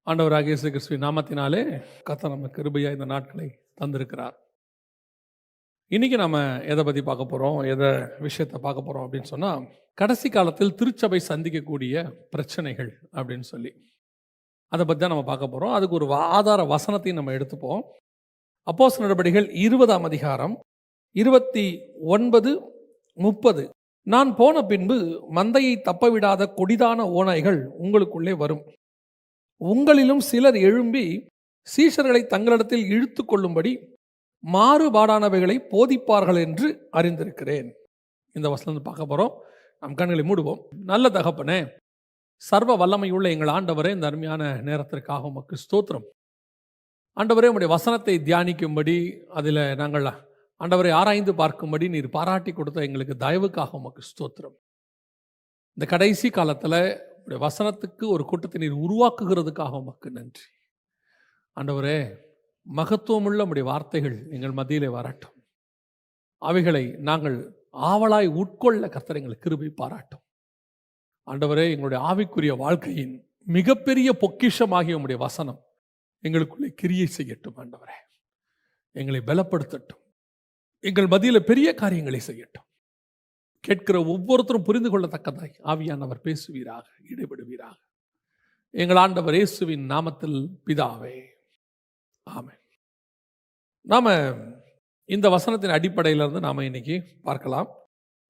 ஆண்டவராகிய இயேசு கிறிஸ்துவின் நாமத்தினாலே கர்த்தர் நமக்கு கிருபையா இந்த நாட்களை தந்திருக்கிறார். இன்னைக்கு நம்ம எதை பற்றி பார்க்க போகிறோம், எதை விஷயத்தை பார்க்க போகிறோம் அப்படின்னு சொன்னால், கடைசி காலத்தில் திருச்சபை சந்திக்கக்கூடிய பிரச்சனைகள் அப்படின்னு சொல்லி அதை பற்றி தான் நம்ம பார்க்க போகிறோம். அதுக்கு ஒரு ஆதார வசனத்தையும் நம்ம எடுத்துப்போம். அப்போஸ்தலர் நடபடிகள் 20ஆம் அதிகாரம் 29, 30. நான் போன பின்பு மந்தையை தப்பவிடாத கொடிதான ஓநாய்கள் உங்களுக்குள்ளே வரும். உங்களிலும் சிலர் எழும்பி சீஷர்களை தங்களிடத்தில் இழுத்து கொள்ளும்படி மாறுபாடானவைகளை போதிப்பார்கள் என்று அறிந்திருக்கிறேன். இந்த வசனம் பார்க்க போகிறோம். நம் கண்களை மூடுவோம். நல்ல தகப்பனே, சர்வ வல்லமையுள்ள எங்கள் ஆண்டவரே, இந்த அருமையான நேரத்திற்காக உமக்கு ஸ்தோத்திரம். ஆண்டவரே, உம்முடைய வசனத்தை தியானிக்கும்படி, அதில் நாங்கள் ஆண்டவரை ஆராய்ந்து பார்க்கும்படி நீர் பாராட்டி கொடுத்த எங்களுக்கு தயவுக்காக உமக்கு ஸ்தோத்திரம். இந்த கடைசி காலத்தில் உடைய வசனத்துக்கு ஒரு கூட்டத்தை நீர் உருவாக்குகிறதுக்காக உமக்கு நன்றி. ஆண்டவரே, மகத்துவமுள்ள உம்முடைய வார்த்தைகள் எங்கள் மத்தியிலே வரட்டும். அவைகளை நாங்கள் ஆவலாய் உட்கொள்ள கர்த்தர் எங்களுக்கு கிருபை பாராட்டும். ஆண்டவரே, எங்களுடைய ஆவிக்குரிய வாழ்க்கையின் மிகப்பெரிய பொக்கிஷமாகிய உம்முடைய வசனம் எங்களுக்குள்ளே கிரியை செய்யட்டும். ஆண்டவரே, எங்களை பலப்படுத்தட்டும். எங்கள் மத்தியில் பெரிய காரியங்களை செய்யட்டும். கேட்கிற ஒவ்வொருத்தரும் புரிந்து கொள்ளத்தக்கதாய் ஆவியானவர் பேசுவீராக, ஈடுபடுவீராக. எங்கள் ஆண்டவர் இயேசுவின் நாமத்தில் பிதாவே, ஆமென். நாம் இந்த வசனத்தின் அடிப்படையிலிருந்து நாம் இன்னைக்கு பார்க்கலாம்.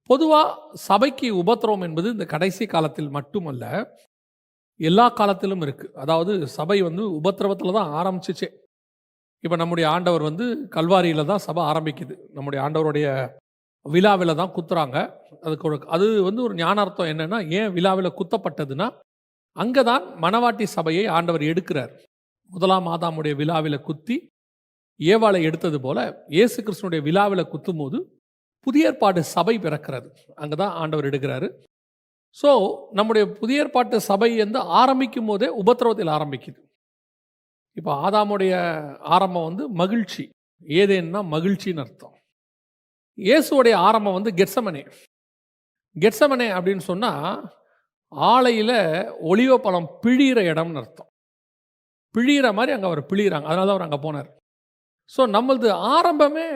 பொதுவாக சபைக்கு உபத்திரவம் என்பது இந்த கடைசி காலத்தில் மட்டுமல்ல, எல்லா காலத்திலும் இருக்குது. அதாவது சபை உபத்திரவத்தில் தான் ஆரம்பிச்சிச்சே. இப்போ நம்முடைய ஆண்டவர் கல்வாரியில் தான் சபை ஆரம்பிக்குது. நம்முடைய ஆண்டவருடைய விழாவில் தான் குத்துறாங்க. அது ஒரு ஞானார்த்தம் என்னென்னா, ஏன் விழாவில் குத்தப்பட்டதுன்னா, அங்கே தான் மணவாட்டி சபையை ஆண்டவர் எடுக்கிறார். முதலாம் ஆதாமுடைய விழாவில் குத்தி ஏவாளை எடுத்தது போல இயேசு கிறிஸ்துனுடைய விழாவில் குத்தும் போது புதிய ஏற்பாடு சபை பிறக்கிறது. அங்கே தான் ஆண்டவர் எடுக்கிறாரு. ஸோ நம்முடைய புதிய ஏற்பாட்டு சபை ஆரம்பிக்கும் போதே உபத்திரவத்தில் ஆரம்பிக்குது. இப்போ ஆதாமுடைய ஆரம்பம் மகிழ்ச்சி, ஏதேன்னா மகிழ்ச்சின்னு அர்த்தம். இயேசுடைய ஆரம்பம் கெத்சமனே. கெத்சமனே அப்படின்னு சொன்னால் ஆலையில் ஒலிவ பழம் பிழிகிற இடம்னு அர்த்தம். பிழிகிற மாதிரி அங்கே அவர் பிழிகிறாங்க, அதனால தான் அவர் அங்கே போனார். ஸோ நம்மளது ஆரம்பமே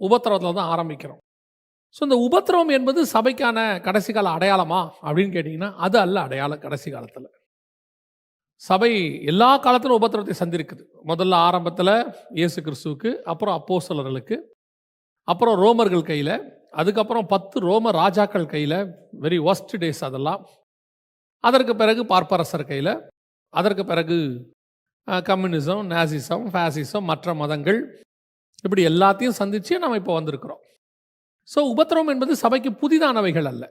உபத்திரவத்தில் தான் ஆரம்பிக்கிறோம். ஸோ இந்த உபத்திரவம் என்பது சபைக்கான கடைசி கால அடையாளமா அப்படின்னு கேட்டிங்கன்னா, அது அல்ல அடையாளம். கடைசி காலத்தில் சபை எல்லா காலத்திலும் உபத்திரவத்தை சந்திருக்குது. முதல்ல ஆரம்பத்தில் இயேசு கிறிஸ்துவுக்கு, அப்புறம் அப்போஸ்தலர்களுக்கு, அப்புறம் ரோமர்கள் கையில், அதுக்கப்புறம் 10 ரோம ராஜாக்கள் கையில், வெரி ஒஸ்ட் டேஸ் அதெல்லாம். அதற்கு பிறகு பார்ப்பரசர் கையில், அதற்கு பிறகு கம்யூனிசம், நாசிசம், ஃபேசிசம், மற்ற மதங்கள், இப்படி எல்லாத்தையும் சந்தித்து நம்ம இப்போ வந்திருக்கிறோம். ஸோ உபத்திரவம் என்பது சபைக்கு புதிதானவைகள் அல்ல.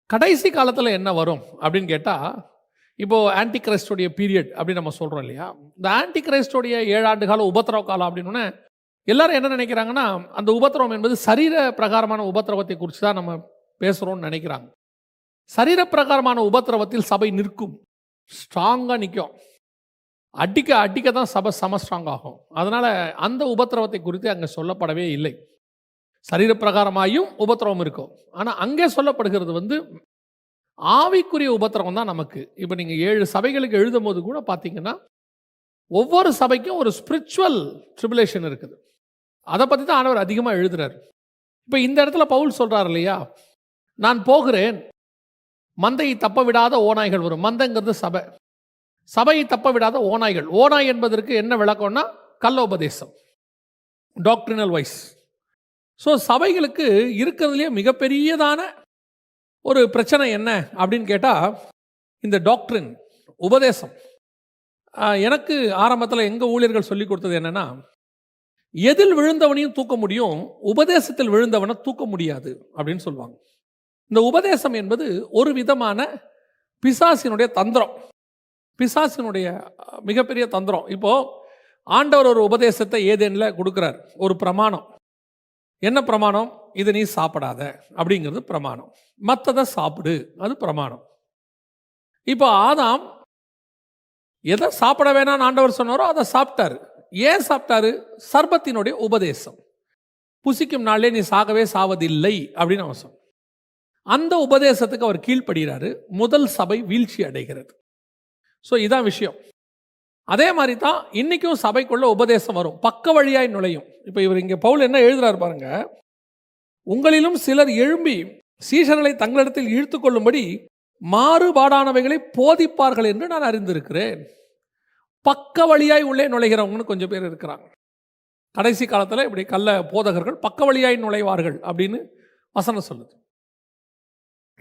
கடைசி காலத்தில் என்ன வரும் அப்படின்னு கேட்டால், இப்போது ஆன்டி கிரைஸ்டோடைய பீரியட் அப்படின்னு நம்ம சொல்கிறோம் இல்லையா. இந்த ஆன்டி கிரைஸ்டோடைய 7 ஆண்டு கால உபத்திரவ காலம் அப்படின்னு எல்லாரும் என்ன நினைக்கிறாங்கன்னா, அந்த உபத்திரவம் என்பது சரீர பிரகாரமான உபத்திரவத்தை குறித்து தான் நம்ம பேசுகிறோம்னு நினைக்கிறாங்க. சரீர பிரகாரமான உபத்திரவத்தில் சபை நிற்கும், ஸ்ட்ராங்காக நிற்கும். அடிக்க தான் சபை ஸ்ட்ராங் ஆகும். அதனால் அந்த உபத்திரவத்தை குறித்து அங்கே சொல்லப்படவே இல்லை. சரீர பிரகாரமாயும் உபத்திரவம் இருக்கும். ஆனால் அங்கே சொல்லப்படுகிறது ஆவிக்குரிய உபத்திரவம் தான் நமக்கு. இப்போ நீங்கள் 7 சபைகளுக்கு எழுதும் போது கூட பார்த்தீங்கன்னா, ஒவ்வொரு சபைக்கும் ஒரு ஸ்பிரிச்சுவல் ட்ரிபுலேஷன் இருக்குது. அதை பற்றி தான் ஆண்டவர் அதிகமாக எழுதுறார். இப்போ இந்த இடத்துல பவுல் சொல்கிறார் இல்லையா, நான் போகிறேன், மந்தையை தப்ப விடாத ஓநாய்கள் வரும். மந்தைங்கிறது சபை, சபையை தப்ப விடாத ஓநாய்கள். ஓநாய் என்பதற்கு என்ன விளக்கம்னா, கள்ள உபதேசம், டாக்ட்ரினல் வைஸ். ஸோ சபைகளுக்கு இருக்கிறதுலேயே மிகப்பெரியதான ஒரு பிரச்சனை என்ன அப்படின்னு கேட்டால், இந்த டாக்ட்ரின், உபதேசம். எனக்கு ஆரம்பத்தில் எங்கள் ஊழியர்கள் சொல்லி கொடுத்தது என்னென்னா, எதில் விழுந்தவனையும் தூக்க முடியும், உபதேசத்தில் விழுந்தவனை தூக்க முடியாது அப்படின்னு சொல்லுவாங்க. இந்த உபதேசம் என்பது ஒரு விதமான பிசாசினுடைய தந்திரம், பிசாசினுடைய மிகப்பெரிய தந்திரம். இப்போது ஆண்டவர் ஒரு உபதேசத்தை ஏதேனில் கொடுக்குறார், ஒரு பிரமாணம். என்ன பிரமாணம்? இதை நீ சாப்பிடாத அப்படிங்கிறது பிரமாணம். மற்றதை சாப்பிடு, அது பிரமாணம். இப்போ ஆதாம் எதை சாப்பிட வேணான்னு ஆண்டவர் சொன்னாரோ அதை சாப்பிட்டாரு. ஏன் சாப்பிட்டாரு? சர்பத்தினுடைய உபதேசம். புசிக்கும் நாளே நீ சாகவே சாவதில்லை அப்படின்னு அவன் சொன்னான். அந்த உபதேசத்துக்கு அவர் கீழ்ப்படுகிறாரு. முதல் சபை வீழ்ச்சி அடைகிறது. ஸோ இதான் விஷயம். அதே மாதிரி தான் இன்னைக்கும் சபைக்குள்ள உபதேசம் வரும், பக்க வழியாய் நுழையும். இப்போ இவர் இங்கே பவுல் என்ன எழுதுறாரு பாருங்க, உங்களிலும் சிலர் எழும்பி சீஷர்களை தங்களிடத்தில் இழுத்து கொள்ளும்படி மாறுபாடானவைகளை போதிப்பார்கள் என்று நான் அறிந்திருக்கிறேன். பக்க வழியாய் உள்ளே நுழைகிறவங்கன்னு கொஞ்சம் பேர் இருக்கிறாங்க. கடைசி காலத்தில் இப்படி கள்ள போதகர்கள் பக்க வழியாய் நுழைவார்கள் அப்படின்னு வசனம் சொல்லுது.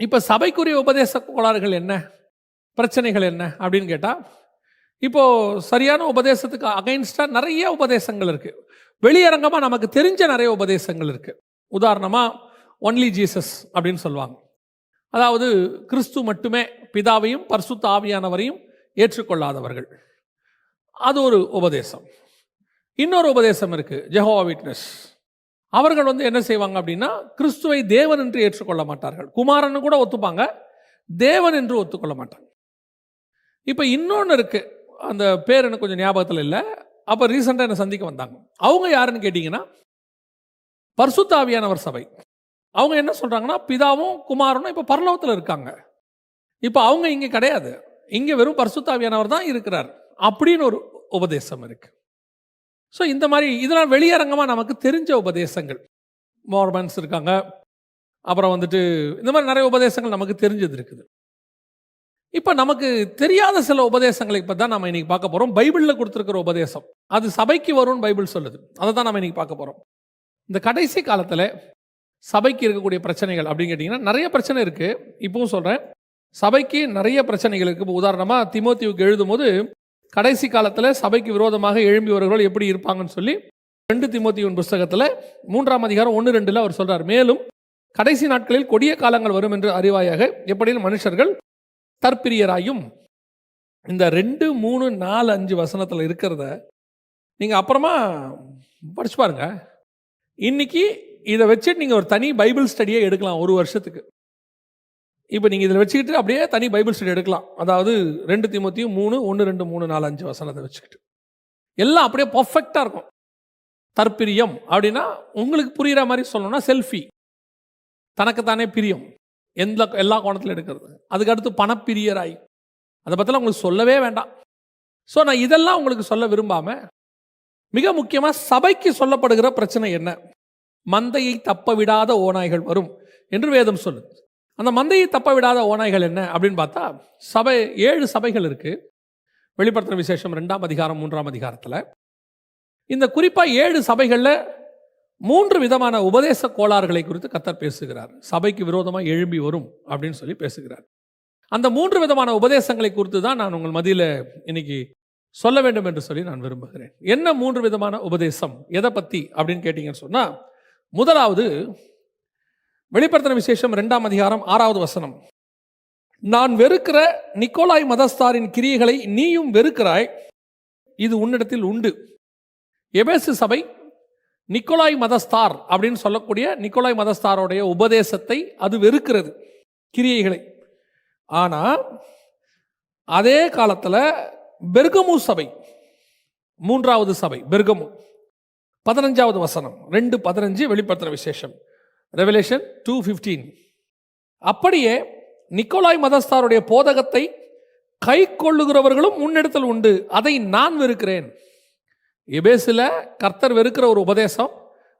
இப்போ சபைக்குரிய உபதேச கோளாறுகள் என்ன, பிரச்சனைகள் என்ன அப்படின்னு கேட்டால், இப்போ சரியான உபதேசத்துக்கு அகைன்ஸ்டாக நிறைய உபதேசங்கள் இருக்கு. வெளியரங்கமாக நமக்கு தெரிஞ்ச நிறைய உபதேசங்கள் இருக்கு. உதாரணமாக ஒன்லி ஜீசஸ் அப்படின்னு சொல்லுவாங்க. அதாவது கிறிஸ்து மட்டுமே பிதாவையும் பரிசுத்த ஆவியானவரையும் ஏற்றுக்கொள்ளாதவர்கள், அது ஒரு உபதேசம். இன்னொரு உபதேசம் இருக்கு, ஜெகோவா விட்னஸ். அவர்கள் என்ன செய்வாங்க அப்படின்னா, கிறிஸ்துவை தேவன் என்று ஏற்றுக்கொள்ள மாட்டார்கள். குமாரன்னு கூட ஒத்துப்பாங்க, தேவன் என்று ஒத்துக்கொள்ள மாட்டாங்க. இப்போ இன்னொன்று இருக்கு, அந்த பேர் எனக்கு கொஞ்சம் ஞாபகத்தில் இல்லை. அப்போ ரீசெண்டாக என்னை சந்திக்க வந்தாங்க. அவங்க யாருன்னு கேட்டிங்கன்னா, பரிசுத்த ஆவியானவர் சபை. அவங்க என்ன சொல்கிறாங்கன்னா, பிதாவும் குமாரனும் இப்போ பரலோகத்தில் இருக்காங்க, இப்போ அவங்க இங்கே கிடையாது, இங்கே வெறும் பரிசுத்த ஆவியானவர் தான் இருக்கிறார் அப்படின்னு ஒரு உபதேசம் இருக்கு. ஸோ இந்த மாதிரி இதெல்லாம் வெளியரங்கமாக நமக்கு தெரிஞ்ச உபதேசங்கள். மார்மன்ஸ் இருக்காங்க, அப்புறம் இந்த மாதிரி நிறைய உபதேசங்கள் நமக்கு தெரிஞ்சது இருக்குது. இப்போ நமக்கு தெரியாத சில உபதேசங்களை இப்போ தான் நம்ம இன்னைக்கு பார்க்க போகிறோம். பைபிளில் கொடுத்துருக்கிற உபதேசம் அது சபைக்கு வரும்னு பைபிள் சொல்லுது, அதை தான் நம்ம இன்னைக்கு பார்க்க போகிறோம். இந்த கடைசி காலத்தில் சபைக்கு இருக்கக்கூடிய பிரச்சனைகள் அப்படின்னு கேட்டிங்கன்னா நிறைய பிரச்சனை இருக்குது. இப்பவும் சொல்கிறேன், சபைக்கு நிறைய பிரச்சனைகள் இருக்குது. இப்போ உதாரணமாக தீமோத்தேயுவுக்கு எழுதும் போது, கடைசி காலத்தில் சபைக்கு விரோதமாக எழும்பி வருகிறவர்கள் எப்படி இருப்பாங்கன்னு சொல்லி 2 தீமோத்தேயுவின் புஸ்தகத்தில் 3ஆம் அதிகாரம் 1-2 அவர் சொல்கிறார். மேலும் கடைசி நாட்களில் கொடிய காலங்கள் வரும் என்று அறிவாயாக, எப்படியும் மனுஷர்கள் தற்பிரியராயும். இந்த 2, 3, 4, 5 வசனத்தில் இருக்கிறத நீங்கள் அப்புறமா படிச்சு பாருங்க. இன்னைக்கு இதை வச்சுட்டு நீங்கள் ஒரு தனி பைபிள் ஸ்டடியை எடுக்கலாம் ஒரு வருஷத்துக்கு. இப்போ நீங்கள் இதில் வச்சுக்கிட்டு அப்படியே தனி பைபிள் ஸ்டடி எடுக்கலாம். அதாவது 2 தீமோத்தேயு 3, 1, 2, 3, 4, 5 வசனத்தை வச்சுக்கிட்டு எல்லாம் அப்படியே பர்ஃபெக்டாக இருக்கும். தற்பிரியம் அப்படின்னா உங்களுக்கு புரிகிற மாதிரி சொல்லணும்னா செல்ஃபி, தனக்குத்தானே பிரியம், எல்லா கோணத்தில் எடுக்கிறது. அதுக்கடுத்து பணப்பிரியராய், அதை பற்றிலாம் உங்களுக்கு சொல்லவே வேண்டாம். ஸோ நான் இதெல்லாம் உங்களுக்கு சொல்ல விரும்பாமல், மிக முக்கியமாக சபைக்கு சொல்லப்படுகிற பிரச்சனை என்ன, மந்தையை தப்ப விடாத ஓநாய்கள் வரும் என்று வேதம் சொல்லுது. அந்த மந்தையை தப்ப விடாத ஓநாய்கள் என்ன அப்படின்னு பார்த்தா, 7 சபைகள் இருக்கு. வெளிப்படுத்துகிற விசேஷம் 2ஆம் அதிகாரம் 3ஆம் அதிகாரத்தில் இந்த குறிப்பாக 7 சபைகளில் 3 விதமான உபதேச கோளாறுகளை குறித்து கர்த்தர் பேசுகிறார். சபைக்கு விரோதமாக எழும்பி வரும் அப்படின்னு சொல்லி பேசுகிறார். அந்த 3 விதமான உபதேசங்களை குறித்து தான் நான் உங்கள் மத்தியில் இன்னைக்கு சொல்ல வேண்டும் என்று சொல்லி நான் விரும்புகிறேன். என்ன 3 விதமான உபதேசம், எதை பற்றி அப்படின்னு கேட்டீங்கன்னு சொன்னால், முதலாவது வெளிப்படுத்தின விசேஷம் 2ஆம் அதிகாரம் 6வது வசனம். நான் வெறுக்கிற நிக்கோலாய் மதஸ்தாரின் கிரியைகளை நீயும் வெறுக்கிறாய், இது உன்னிடத்தில் உண்டு. எபேசு சபை நிக்கோலாய் மதஸ்தார் அப்படின்னு சொல்லக்கூடிய நிக்கோலாய் மதஸ்தாரோடைய உபதேசத்தை அது வெறுக்கிறது, கிரியைகளை. ஆனால் அதே காலத்தில் பெர்கமு சபை, 3வது சபை பெர்கமு, 15வது வசனம், 2:15 வெளிப்படுத்துகிற விசேஷம், ரெவலேஷன் 2:15. அப்படியே நிக்கோலாய் மதஸ்தாருடைய போதகத்தை கை கொள்ளுகிறவர்களும் முன்னெடுத்தல் உண்டு, அதை நான் வெறுக்கிறேன். எபேசில் கர்த்தர் வெறுக்கிற ஒரு உபதேசம்,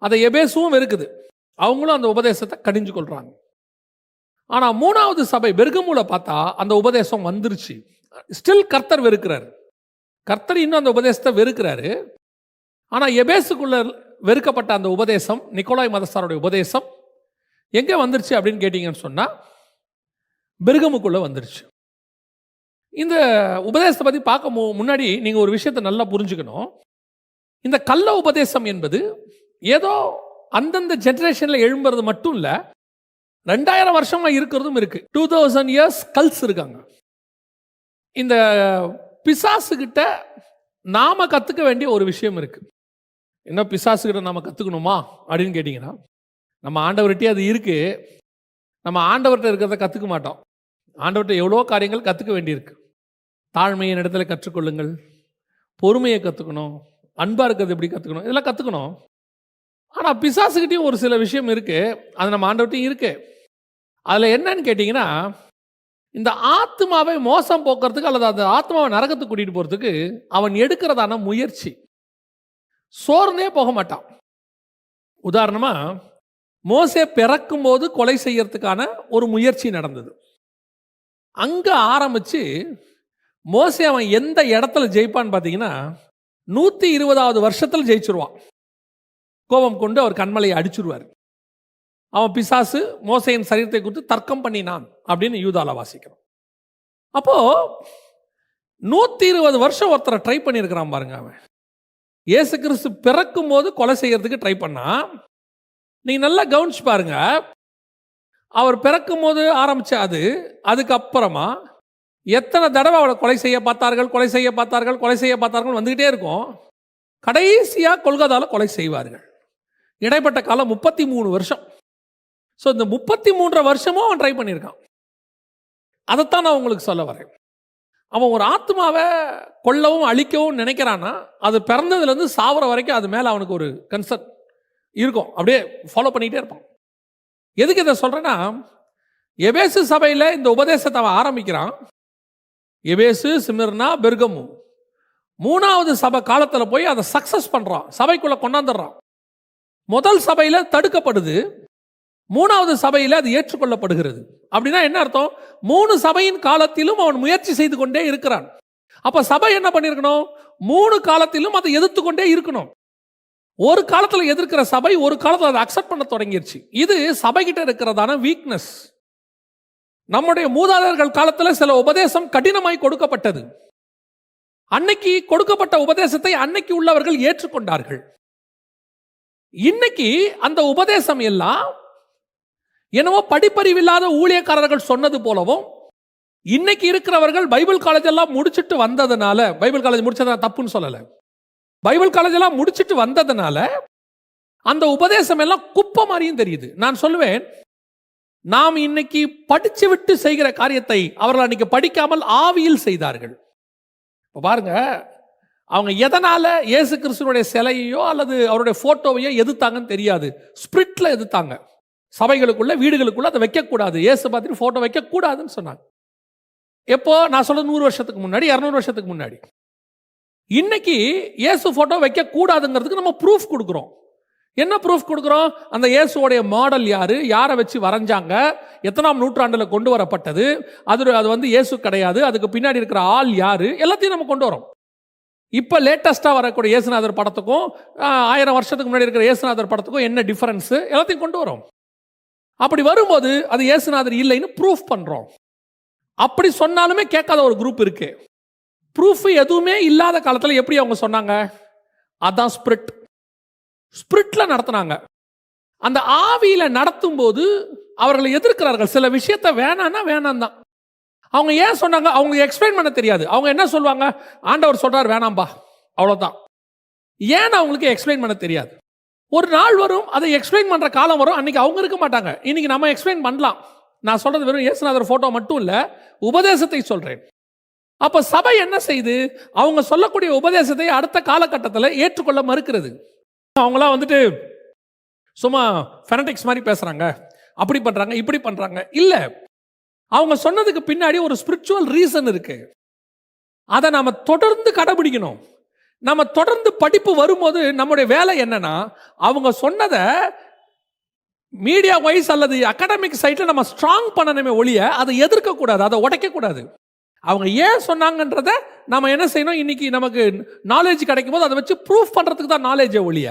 அதை எபேசுவும் வெறுக்குது, அவங்களும் அந்த உபதேசத்தை கடிஞ்சு கொள்றாங்க. ஆனால் 3வது சபை பெர்கமுல பார்த்தா அந்த உபதேசம் வந்துருச்சு, ஸ்டில் கர்த்தர் வெறுக்கிறார். கர்த்தர் இன்னும் அந்த உபதேசத்தை வெறுக்கிறாரு. ஆனால் எபேசுக்குள்ள வெறுக்கப்பட்ட அந்த உபதேசம், நிக்கோலாய் மதஸ்தாருடைய உபதேசம் எங்கே வந்துருச்சு அப்படின்னு கேட்டீங்கன்னு சொன்னால், பெர்கமுக்குள்ள வந்துருச்சு. இந்த உபதேசத்தை பற்றி பார்க்க முன்னாடி நீங்கள் ஒரு விஷயத்தை நல்லா புரிஞ்சுக்கணும். இந்த கள்ள உபதேசம் என்பது ஏதோ அந்தந்த ஜெனரேஷனில் எழும்புறது மட்டும் இல்லை, 2000 வருஷமா இருக்கிறதும் இருக்கு. 2000 இயர்ஸ் கல்ஸ் இருக்காங்க. இந்த பிசாசுகிட்ட நாம கற்றுக்க வேண்டிய ஒரு விஷயம் இருக்கு. என்ன பிசாசுகிட்ட நாம கற்றுக்கணுமா அப்படின்னு கேட்டிங்கன்னா, நம்ம ஆண்டவர்கிட்டே அது இருக்கு. நம்ம ஆண்டவர்கிட்ட இருக்கிறத கற்றுக்க மாட்டோம். ஆண்டவர்கிட்ட எவ்வளோ காரியங்கள் கற்றுக்க வேண்டியிருக்கு. தாழ்மையின் இடத்துல கற்றுக்கொள்ளுங்கள், பொறுமையை கற்றுக்கணும், அன்பாக இருக்கிறது எப்படி கற்றுக்கணும், இதெல்லாம் கற்றுக்கணும். ஆனால் பிசாசுகிட்டையும் ஒரு சில விஷயம் இருக்குது, அது நம்ம ஆண்டவர்கிட்டையும் இருக்குது. அதில் என்னன்னு கேட்டிங்கன்னா, இந்த ஆத்மாவை மோசம் போக்குறதுக்கு அல்லது அந்த ஆத்மாவை நரகத்துக்கு கூட்டிட்டு போறதுக்கு அவன் எடுக்கிறதான முயற்சி, சோர்ந்தே போக மாட்டான். உதாரணமா, மோசே பிறக்கும் போது கொலை செய்யறதுக்கான ஒரு முயற்சி நடந்தது. அங்க ஆரம்பிச்சு மோசே அவன் எந்த இடத்துல ஜெயிப்பான்னு பார்த்தீங்கன்னா 120வது வருஷத்துல ஜெயிச்சிருவான். கோபம் கொண்டு அவர் கண்மலையை அடிச்சிருவார். அவன் பிசாசு மோசையின் சரீரத்தை குறித்து தர்க்கம் பண்ணினான் அப்படின்னு யூதால வாசிக்கிறோம். அப்போ 120 வருஷம் ஒருத்தரை ட்ரை பண்ணியிருக்கிறான் பாருங்க. அவன் இயேசு கிறிஸ்து பிறக்கும் போது கொலை செய்யறதுக்கு ட்ரை பண்ணா. நீங்க நல்லா கவனிச்சு பாருங்க, அவர் பிறக்கும் போது ஆரம்பிச்ச அதுக்கப்புறமா எத்தனை தடவை அவளை கொலை செய்ய பார்த்தார்கள் வந்துகிட்டே இருக்கும். கடைசியா கொல்கத்தால கொலை செய்வார்கள். இடைப்பட்ட காலம் 33 வருஷம். ஸோ இந்த 33 வருஷமும் அவன் ட்ரை பண்ணியிருக்கான். அதைத்தான் நான் உங்களுக்கு சொல்ல வரேன். அவன் ஒரு ஆத்மாவை கொல்லவும் அழிக்கவும் நினைக்கிறான்னா அது பிறந்ததுலேருந்து சாவர வரைக்கும் அது மேலே அவனுக்கு ஒரு கன்சர்ன் இருக்கும். அப்படியே ஃபாலோ பண்ணிகிட்டே இருப்பான். எதுக்கு இதை சொல்கிறேன்னா, எபேசு சபையில் இந்த உபதேசத்தை அவன் ஆரம்பிக்கிறான். எபேசு, சிமிர்னா, பெர்கமு 3வது சபை காலத்தில் போய் அதை சக்ஸஸ் பண்ணுறான், சபைக்குள்ளே கொண்டாந்துடுறான். முதல் சபையில் தடுக்கப்படுது, 3வது சபையில் அது ஏற்றுக்கொள்ளப்படுகிறது. அப்படின்னா என்ன அர்த்தம்? 3 சபையின் காலத்திலும் அவன் முயற்சி செய்து கொண்டே இருக்கிறான். அப்ப சபை என்ன பண்ணிருக்கணும்? 3 காலத்திலும் அதை எதிர்த்து கொண்டே இருக்கணும். ஒரு காலத்தில் எதிர்க்கிற சபை ஒரு காலத்தில் அதை அக்செப்ட் பண்ண தொடங்கிருச்சு. இது சபைகிட்ட இருக்கிறதான வீக்னஸ். நம்முடைய மூதாதையர்கள் காலத்தில் சில உபதேசம் கடினமாய் கொடுக்கப்பட்டது. அன்னைக்கு கொடுக்கப்பட்ட உபதேசத்தை அன்னைக்கு உள்ளவர்கள் ஏற்றுக்கொண்டார்கள். இன்னைக்கு அந்த உபதேசம் எல்லாம் என்னவோ படிப்பறிவில்லாத ஊழியக்காரர்கள் சொன்னது போலவும், இன்னைக்கு இருக்கிறவர்கள் பைபிள் காலேஜ் எல்லாம் முடிச்சுட்டு வந்ததுனால, பைபிள் காலேஜ் முடிச்சதா தப்புன்னு சொல்லல, பைபிள் காலேஜ் எல்லாம் முடிச்சுட்டு வந்ததுனால அந்த உபதேசம் எல்லாம் குப்பை மாதிரியும் தெரியுது. நான் சொல்லுவேன், நாம் இன்னைக்கு படிச்சு விட்டு செய்கிற காரியத்தை அவர்கள் அன்னைக்கு படிக்காமல் ஆவியில் செய்தார்கள். பாருங்க, அவங்க எதனால இயேசு கிறிஸ்துவனுடைய சிலையோ அல்லது அவருடைய போட்டோவையோ எதிர்த்தாங்கன்னு தெரியாது. ஸ்பிரிட்ல எதிர்த்தாங்க. சபைகளுக்குள்ள, வீடுகளுக்குள்ள அதை வைக்கக்கூடாது, இயேசு பார்த்துட்டு போட்டோ வைக்கக்கூடாதுன்னு சொன்னாங்க. எப்போ? நான் சொல்றது 100 வருஷத்துக்கு முன்னாடி, 200 வருஷத்துக்கு முன்னாடி. இன்னைக்கு இயேசு போட்டோ வைக்கக்கூடாதுங்கிறதுக்கு நம்ம ப்ரூஃப் கொடுக்குறோம். என்ன ப்ரூஃப் கொடுக்குறோம்? அந்த இயேசுவோடைய மாடல் யாரு, யாரை வச்சு வரைஞ்சாங்க, எத்தனாம் நூற்றாண்டில் கொண்டு வரப்பட்டது, அது வந்து இயேசு கிடையாது, அதுக்கு பின்னாடி இருக்கிற ஆள் யாரு, எல்லாத்தையும் நம்ம கொண்டு வரோம். இப்போ லேட்டஸ்டாக வரக்கூடிய இயேசுநாதர் படத்துக்கும் 1000 வருஷத்துக்கு முன்னாடி இருக்கிற இயேசுநாதர் படத்துக்கும் என்ன டிஃபரன்ஸ், எல்லாத்தையும் கொண்டு வரோம். அப்படி வரும்போது அது இயேசுநாதர் இல்லைன்னு ப்ரூஃப் பண்றோம். அப்படி சொன்னாலுமே கேட்காத ஒரு குரூப் இருக்கு. ப்ரூஃப் எதுவுமே இல்லாத காலத்தில் எப்படி அவங்க சொன்னாங்க? அதான் ஸ்பிரிட்ல நடத்தினாங்க. அந்த ஆவியில நடத்தும் போது அவர்களை எதிர்க்கிறார்கள். சில விஷயத்தை வேணான்னா வேணாம் தான். அவங்க ஏன் சொன்னாங்க? அவங்க எக்ஸ்பிளைன் பண்ண தெரியாது. அவங்க என்ன சொல்லுவாங்க? ஆண்டவர் சொல்றார் வேணாம்பா, அவ்வளவுதான். ஏன் அவங்களுக்கு எக்ஸ்பிளைன் பண்ண தெரியாது. ஒரு நாள் வரும், அதை எக்ஸ்பிளைன் பண்ற காலம் வரும். அன்னைக்கு அவங்க இருக்க மாட்டாங்க. இன்னைக்கு நம்ம எக்ஸ்பிளைன் பண்ணலாம். நான் சொல்றது வெறும் இயேசுநாதர் போட்டோ மட்டும் இல்ல, உபதேசத்தை சொல்றேன். அப்ப சபை என்ன செய்து? அவங்க சொல்லக்கூடிய உபதேசத்தை அடுத்த காலகட்டத்தில் ஏற்றுக்கொள்ள மறுக்கிறது. அவங்களாம் வந்துட்டு சும்மா ஃபெனடிக்ஸ் மாதிரி பேசுறாங்க, அப்படி பண்றாங்க, இப்படி பண்றாங்க. இல்ல, அவங்க சொன்னதுக்கு பின்னாடி ஒரு ஸ்பிரிச்சுவல் ரீசன் இருக்கு. அதை நாம தொடர்ந்து கடைபிடிக்கணும். நம்ம தொடர்ந்து படிப்பு வரும்போது நம்முடைய வேலை என்னன்னா, அவங்க சொன்னதை மீடியா வைஸ் அல்லது அகாடமிக் சைட்ல நம்ம ஸ்ட்ராங் பண்ணணுமே ஒழிய அதை எதிர்க்க கூடாது, அதை உடைக்க கூடாது. அவங்க ஏன் சொன்னாங்கன்றத நம்ம என்ன செய்யணும்? இன்னைக்கு நமக்கு நாலேஜ் கிடைக்கும் போது அதை வச்சு ப்ரூஃப் பண்றதுக்கு தான் நாலேஜ் ஒழிய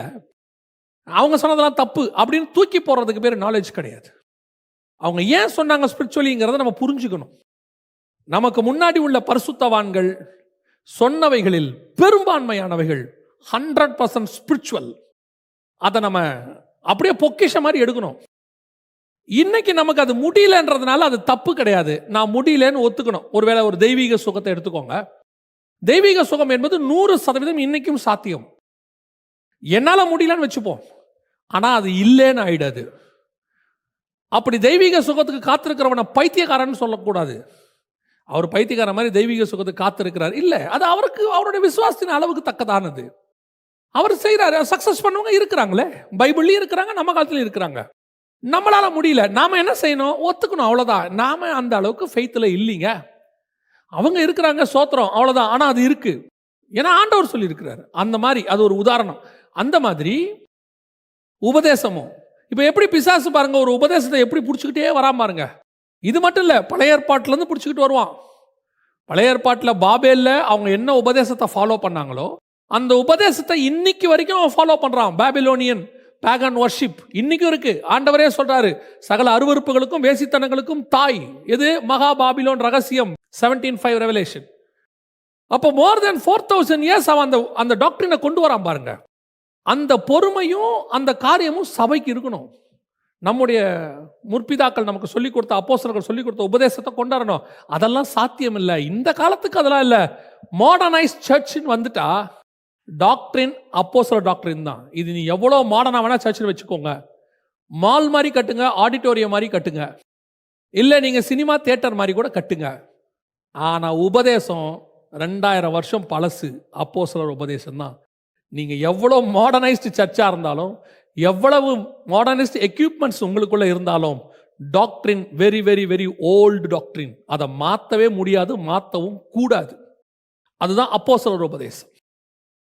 அவங்க சொன்னதெல்லாம் தப்பு அப்படின்னு தூக்கி போடுறதுக்கு பேர் நாலேஜ் கிடையாது. அவங்க ஏன் சொன்னாங்க ஸ்பிரிச்சுவலிங்கிறத நம்ம புரிஞ்சுக்கணும். நமக்கு முன்னாடி உள்ள பரிசுத்தவான்கள் சொன்னவைகளில் பெரும்பான்மையானவைகள் 100% ஸ்பிரிச்சுவல். அதை நம்ம அப்படியே பொக்கிஷ மாதிரி எடுக்கணும். இன்னைக்கு நமக்கு அது முடியலன்றதுனால அது தப்பு கிடையாது. நான் முடியலன்னு ஒத்துக்கணும். ஒருவேளை ஒரு தெய்வீக சுகத்தை எடுத்துக்கோங்க. தெய்வீக சுகம் என்பது 100% இன்னைக்கும் சாத்தியம். என்னால முடியலன்னு வச்சுப்போம், ஆனா அது இல்லைன்னு ஆயிடாது. அப்படி தெய்வீக சுகத்துக்கு காத்திருக்கிறவனை பைத்தியக்காரன்னு சொல்லக்கூடாது. அவர் பைத்தியக்காரன் மாதிரி தெய்வீக சுகத்துக்கு காத்திருக்கிறார் இல்ல, அது அவருக்கு அவருடைய விசுவாசத்தின் அளவுக்கு தக்கதானது. அவர் செய்யறாரு. சக்சஸ் பண்ணவங்க இருக்கிறாங்களே, பைபிள்லயும் இருக்கிறாங்க, நம்ம காலத்திலயும் இருக்கிறாங்க. நம்மளால முடியல. நாம என்ன செய்யணும்? ஒத்துக்கணும், அவ்வளவுதான். நாம அந்த அளவுக்கு ஃபெய்த்ல இல்லைங்க. அவங்க இருக்கிறாங்க, சோத்திரம், அவ்வளவுதான். ஆனா அது இருக்கு. ஏன்னா ஆண்டவர் சொல்லி இருக்கிறார். அந்த மாதிரி அது ஒரு உதாரணம். அந்த மாதிரி உபதேசமும் இப்ப எப்படி பிசாசு பாருங்க, ஒரு உபதேசத்தை எப்படி பிடிச்சிக்கிட்டே வராம பாருங்க. இது மட்டும் இல்ல, பழைய ஏற்பாட்டுல இருந்து பிடிச்சிக்கிட்டு வருவான். பழைய ஏற்பாட்டுல பாபேல்ல அவங்க என்ன உபதேசத்தை ஃபாலோ பண்ணாங்களோ அந்த உபதேசத்தை இன்னைக்கு வரைக்கும் அவன் ஃபாலோ பண்றான். பாபிலோனியன் பேகன் வர்ஷிப் இன்னைக்கும் இருக்கு. ஆண்டவரே சொல்றாரு, சகல அருவருப்புகளுக்கும் வேசித்தனங்களுக்கும் தாய் எது? மகா பாபிலோன் ரகசியம் 17:5 ரெவலேஷன். அப்போ மோர் தென் 4000 இயர்ஸ் அவன் அந்த டாக்டரினை கொண்டு வரான் பாருங்க. அந்த பொறுமையும் அந்த காரியமும் சபைக்கு இருக்கணும். நம்முடைய முற்பிதாக்கள் நமக்கு சொல்லிக் கொடுத்த, அப்போஸ்தலர்கள் சொல்லிக் கொடுத்த உபதேசத்தை கொண்டாடணும். அதெல்லாம் சாத்தியம் இல்லை இந்த காலத்துக்கு. அதெல்லாம் இல்லை. மாடர்னைஸ் சர்ச்னு வந்துட்டா டாக்டரின் அப்போஸ்தலர் டாக்டரின் தான். இது நீ எவ்வளோ மாடர்னா வேணா சர்ச்சில் வச்சுக்கோங்க. மால் மாதிரி கட்டுங்க, ஆடிட்டோரியம் மாதிரி கட்டுங்க, இல்லை நீங்க சினிமா தியேட்டர் மாதிரி கூட கட்டுங்க. ஆனா உபதேசம் 2000 வருஷம் பழசு. அப்போஸ்தலர் உபதேசம் தான். நீங்க எவ்வளோ மாடர்னைஸ்டு சர்ச்சா இருந்தாலும், எவ்வளவு மாடர்னிஸ்ட் எக்யூப்மெண்ட்ஸ் உங்களுக்குள்ள இருந்தாலும், டாக்டரின் வெரி வெரி வெரி ஓல்டு டாக்டரின். அதை மாற்றவே முடியாது, மாற்றவும் கூடாது. அதுதான் அப்போஸ்தலர் உபதேசம்.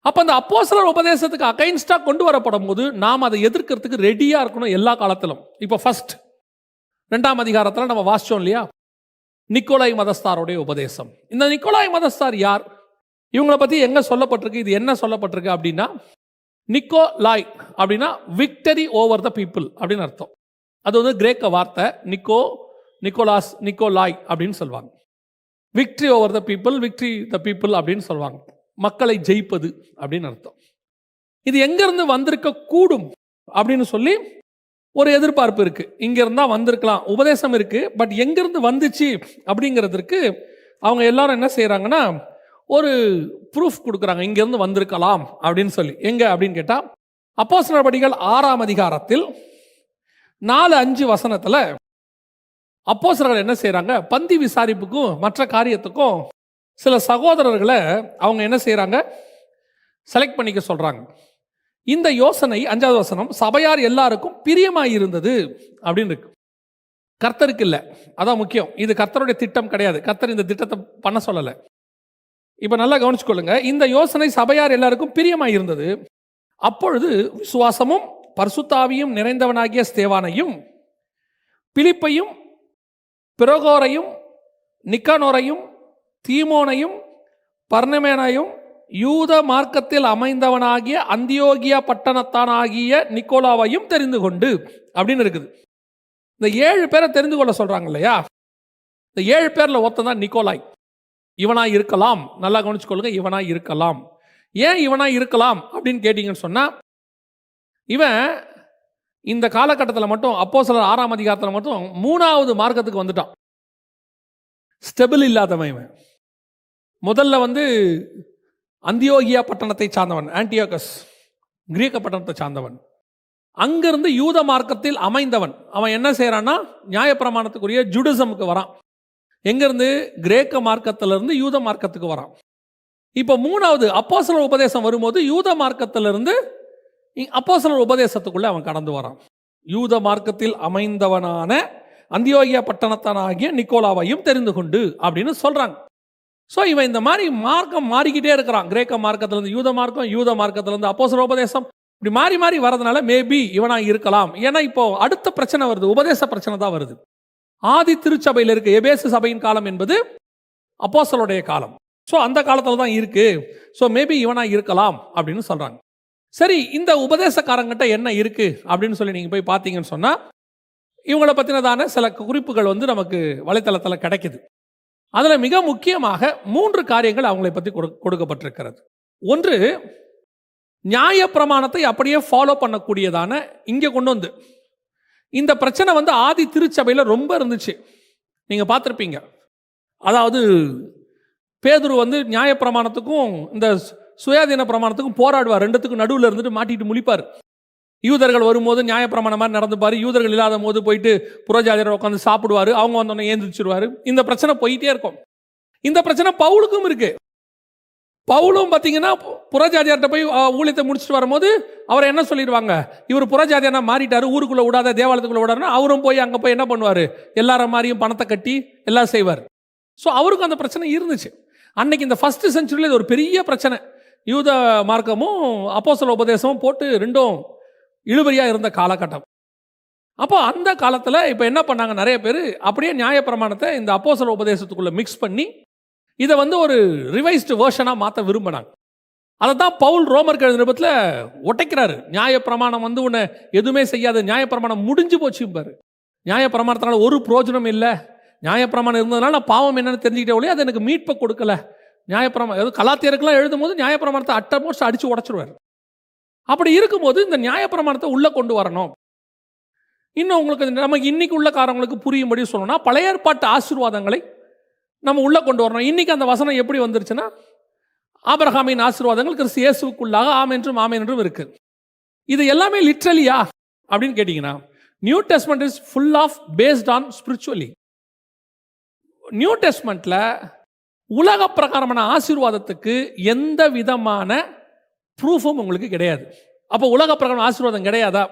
அப்ப அந்த அப்போஸ்தலர் உபதேசத்துக்கு அகைன்ஸ்டா கொண்டு வரப்படும் போது நாம் அதை எதிர்க்கிறதுக்கு ரெடியா இருக்கணும் எல்லா காலத்திலும். இப்போ ஃபர்ஸ்ட் 2ஆம் அதிகாரத்தில் நம்ம வாசிச்சோம் இல்லையா, நிக்கோலாய் மதஸ்தாருடைய உபதேசம். இந்த நிக்கோலாய் மதஸ்தார் யார்? இவங்களை பத்தி எங்க சொல்லப்பட்டிருக்கு? இது என்ன சொல்லப்பட்டிருக்கு அப்படின்னா, நிக்கோலாய் அப்படின்னா விக்டரி ஓவர் த பீப்புள் அப்படின்னு அர்த்தம். அது வந்து கிரேக்க வார்த்தை. நிக்கோலாஸ், நிக்கோலாய் அப்படின்னு சொல்லுவாங்க. Victory over the people, victory the people அப்படின்னு சொல்லுவாங்க. மக்களை ஜெயிப்பது அப்படின்னு அர்த்தம். இது எங்கிருந்து வந்திருக்க கூடும் அப்படின்னு சொல்லி ஒரு எதிர்பார்ப்பு இருக்கு. இங்க இருந்தா வந்திருக்கலாம், உபதேசம் இருக்கு, பட் எங்கிருந்து வந்துச்சு அப்படிங்கிறதுக்கு அவங்க எல்லாரும் என்ன செய்யறாங்கன்னா ஒரு ப்ரூஃப் கொடுக்குறாங்க, இங்கிருந்து வந்திருக்கலாம் அப்படின்னு சொல்லி. எங்க அப்படின்னு கேட்டா, அப்போஸ்தலர் நடபடிகள் 6ஆம் அதிகாரத்தில் 4-5 வசனத்துல அப்போஸ்தலர்கள் என்ன செய்யறாங்க, பந்தி விசாரிப்புக்கும் மற்ற காரியத்துக்கும் சில சகோதரர்களை அவங்க என்ன செய்யறாங்க, செலக்ட் பண்ணிக்க சொல்றாங்க. இந்த யோசனை 5வது வசனம், சபையார் எல்லாருக்கும் பிரியமாய் இருந்தது அப்படின்னு இருக்கு. கர்த்தருக்கு இல்லை, அதான் முக்கியம். இது கர்த்தருடைய திட்டம் கிடையாது. கர்த்தர் இந்த திட்டத்தை பண்ண சொல்லலை. இப்ப நல்லா கவனிச்சுக்கொள்ளுங்க. இந்த யோசனை சபையார் எல்லாருக்கும் பிரியமாய் இருந்தது. அப்பொழுது விசுவாசமும் பரிசுத்தாவியும் நிறைந்தவனாகிய ஸ்தேவானையும், பிலிப்பையும், பிரோகோரையும், நிக்கானோரையும், தீமோனையும், பர்னமேனையும், யூத மார்க்கத்தில் அமைந்தவனாகிய அந்தியோகியா பட்டணத்தானாகிய நிக்கோலாவையும் தெரிந்து கொண்டு அப்படின்னு இருக்குது. இந்த 7 பேரை தெரிந்து கொள்ள சொல்றாங்க இல்லையா, இந்த 7 பேர்ல ஒருத்தன் தான் நிக்கோலாய். இவனாய் இருக்கலாம். நல்லா கவனிச்சுக்கொள்ளுங்க, இவனாய் இருக்கலாம். ஏன் இவனாய் இருக்கலாம் அப்படின்னு கேட்டீங்கன்னு சொன்னா, இவன் இந்த காலகட்டத்தில் மட்டும் அப்போஸ்தலர் 6ஆம் அதிகாரத்தில் மட்டும் 3வது மார்க்கத்துக்கு வந்துட்டான். ஸ்டெபிள் இல்லாதவன் இவன். முதல்ல வந்து அந்தியோகியா பட்டணத்தை சார்ந்தவன், ஆன்டியோகஸ் கிரீக்க பட்டணத்தை சார்ந்தவன். அங்கிருந்து யூத மார்க்கத்தில் அமைந்தவன். அவன் என்ன செய்யறான்னா, நியாயப்பிரமாணத்துக்குரிய ஜூடிசமுக்கு வரான். எங்கிருந்து? கிரேக்க மார்க்கத்திலிருந்து யூத மார்க்கத்துக்கு வரான். இப்போ 3வது அப்போஸ்தலர் உபதேசம் வரும்போது யூத மார்க்கத்திலிருந்து அப்போஸ்தலர் உபதேசத்துக்குள்ள அவன் கடந்து வரான். யூத மார்க்கத்தில் அமைந்தவனான அந்தியோகியா பட்டணத்தானாகிய நிக்கோலாவையும் தெரிந்து கொண்டு அப்படின்னு சொல்றாங்க. ஸோ இவன் இந்த மாதிரி மார்க்கம் மாறிக்கிட்டே இருக்கிறான். கிரேக்க மார்க்கத்திலிருந்து யூத மார்க்கம், யூத மார்க்கத்திலிருந்து அப்போஸ்தலர் உபதேசம், இப்படி மாறி மாறி வரதுனால மேபி இவனா இருக்கலாம். ஏன்னா இப்போ அடுத்த பிரச்சனை வருது, உபதேச பிரச்சனை தான் வருது. ஆதி திருச்சபையில் இருக்கு. எபேசு சபையின் காலம் என்பது அப்போஸ்தலருடைய காலம். ஸோ அந்த காலத்தில் தான் இருக்கு. ஸோ மேபி இவனா இருக்கலாம் அப்படின்னு சொல்றாங்க. சரி, இந்த உபதேசக்காரங்கிட்ட என்ன இருக்கு அப்படின்னு சொல்லி நீங்க போய் பார்த்தீங்கன்னு சொன்னா, இவங்களை பற்றினதான சில குறிப்புகள் வந்து நமக்கு வலைத்தளத்தில் கிடைக்குது. அதில் மிக முக்கியமாக 3 காரியங்கள் அவங்களை பற்றி கொடுக்கப்பட்டிருக்கிறது. ஒன்று, நியாய பிரமாணத்தை அப்படியே ஃபாலோ பண்ணக்கூடியதான இங்கே கொண்டு வந்து, இந்த பிரச்சனை வந்து ஆதி திருச்சபையில் ரொம்ப இருந்துச்சு, நீங்க பார்த்துருப்பீங்க. அதாவது பேதுரு வந்து நியாய பிரமாணத்துக்கும் இந்த சுயாதீன பிரமாணத்துக்கும் போராடுவார். 2த்துக்கும் நடுவில் இருந்துட்டு மாட்டிட்டு முழிப்பார். யூதர்கள் வரும்போது நியாயப்பிரமாணம் மாதிரி நடந்துப்பார். யூதர்கள் இல்லாத போது போயிட்டு புறஜாதியர் உட்காந்து சாப்பிடுவார். அவங்க வந்தோடனே ஏந்திரிச்சிருவாரு. இந்த பிரச்சனை போயிட்டே இருக்கும். இந்த பிரச்சனை பவுலுக்கும் இருக்கு. பவுலும் பார்த்தீங்கன்னா புறஜாதியார்கிட்ட போய் ஊழியத்தை முடிச்சுட்டு வரும்போது அவர் என்ன சொல்லிடுவாங்க, இவர் புறஜாதியானா மாறிட்டாரு, ஊருக்குள்ளே விடாத தேவாலயத்துக்குள்ளே விடாருன்னா அவரும் போய் அங்கே போய் என்ன பண்ணுவார், எல்லார மாதிரியும் பணத்தை கட்டி எல்லாம் செய்வார். ஸோ அவருக்கும் அந்த பிரச்சனை இருந்துச்சு. அன்னைக்கு இந்த ஃபர்ஸ்ட் செஞ்சுரியில் இது ஒரு பெரிய பிரச்சனை. யூத மார்க்கமும் அப்போஸ்தல உபதேசமும் போட்டு ரெண்டும் இழுபறியாக இருந்த காலகட்டம். அப்போ அந்த காலத்தில் இப்போ என்ன பண்ணாங்க, நிறைய பேர் அப்படியே நியாயப்பிரமாணத்தை இந்த அப்போஸ்தல உபதேசத்துக்குள்ளே மிக்ஸ் பண்ணி இதை வந்து ஒரு ரிவைஸ்டு வேர்ஷனாக மாற்ற விரும்பினாங்க. அதை தான் பவுல் ரோமருக்கு எழுதின நிருபத்தில் ஒட்டைக்கிறாரு. நியாயப்பிரமாணம் வந்து உன்னை எதுவுமே செய்யாது, நியாயப்பிரமாணம் முடிஞ்சு போச்சுப்பாரு. நியாயப்பிரமாணத்தினால ஒரு பிரோஜனம் இல்லை, நியாயப்பிரமாணம் இருந்ததுனால நான் பாவம் என்னன்னு தெரிஞ்சுக்கிட்டே ஒழிய அது எனக்கு மீட்பை கொடுக்கல. நியாயப்பிரமாணம் எதுவும் கலாத்தியருக்கெல்லாம் எழுதும் போது நியாயப்பிரமாணத்தை அட்டமோஸ்ட் அடித்து உடச்சிடுவார். அப்படி இருக்கும்போது இந்த நியாயப்பிரமாணத்தை உள்ளே கொண்டு வரணும். இன்னும் உங்களுக்கு நமக்கு இன்னைக்கு உள்ள காரங்களுக்கு புரியும்படி சொல்லணும்னா பழைய ஏற்பாட்டு ஆசீர்வாதங்களை நம்ம உள்ளே கொண்டு வரணும். இன்னைக்கு அந்த வசனம் எப்படி வந்துருச்சுன்னா, ஆபிரகாமின் ஆசீர்வாதங்கள் கிறிஸ்து இயேசுவுக்குள்ளாக ஆம் என்றும் ஆமென் என்றும் இருக்கு. இது எல்லாமே லிட்ரலியா அப்படின்னு கேட்டிங்கன்னா, new testament is full of based on spiritually. New டெஸ்ட்மெண்ட்டில் உலக பிரகாரமான ஆசீர்வாதத்துக்கு எந்த விதமான ப்ரூஃபும் உங்களுக்கு கிடையாது. அப்போ உலக பிரகாரம் ஆசீர்வாதம் கிடையாதா?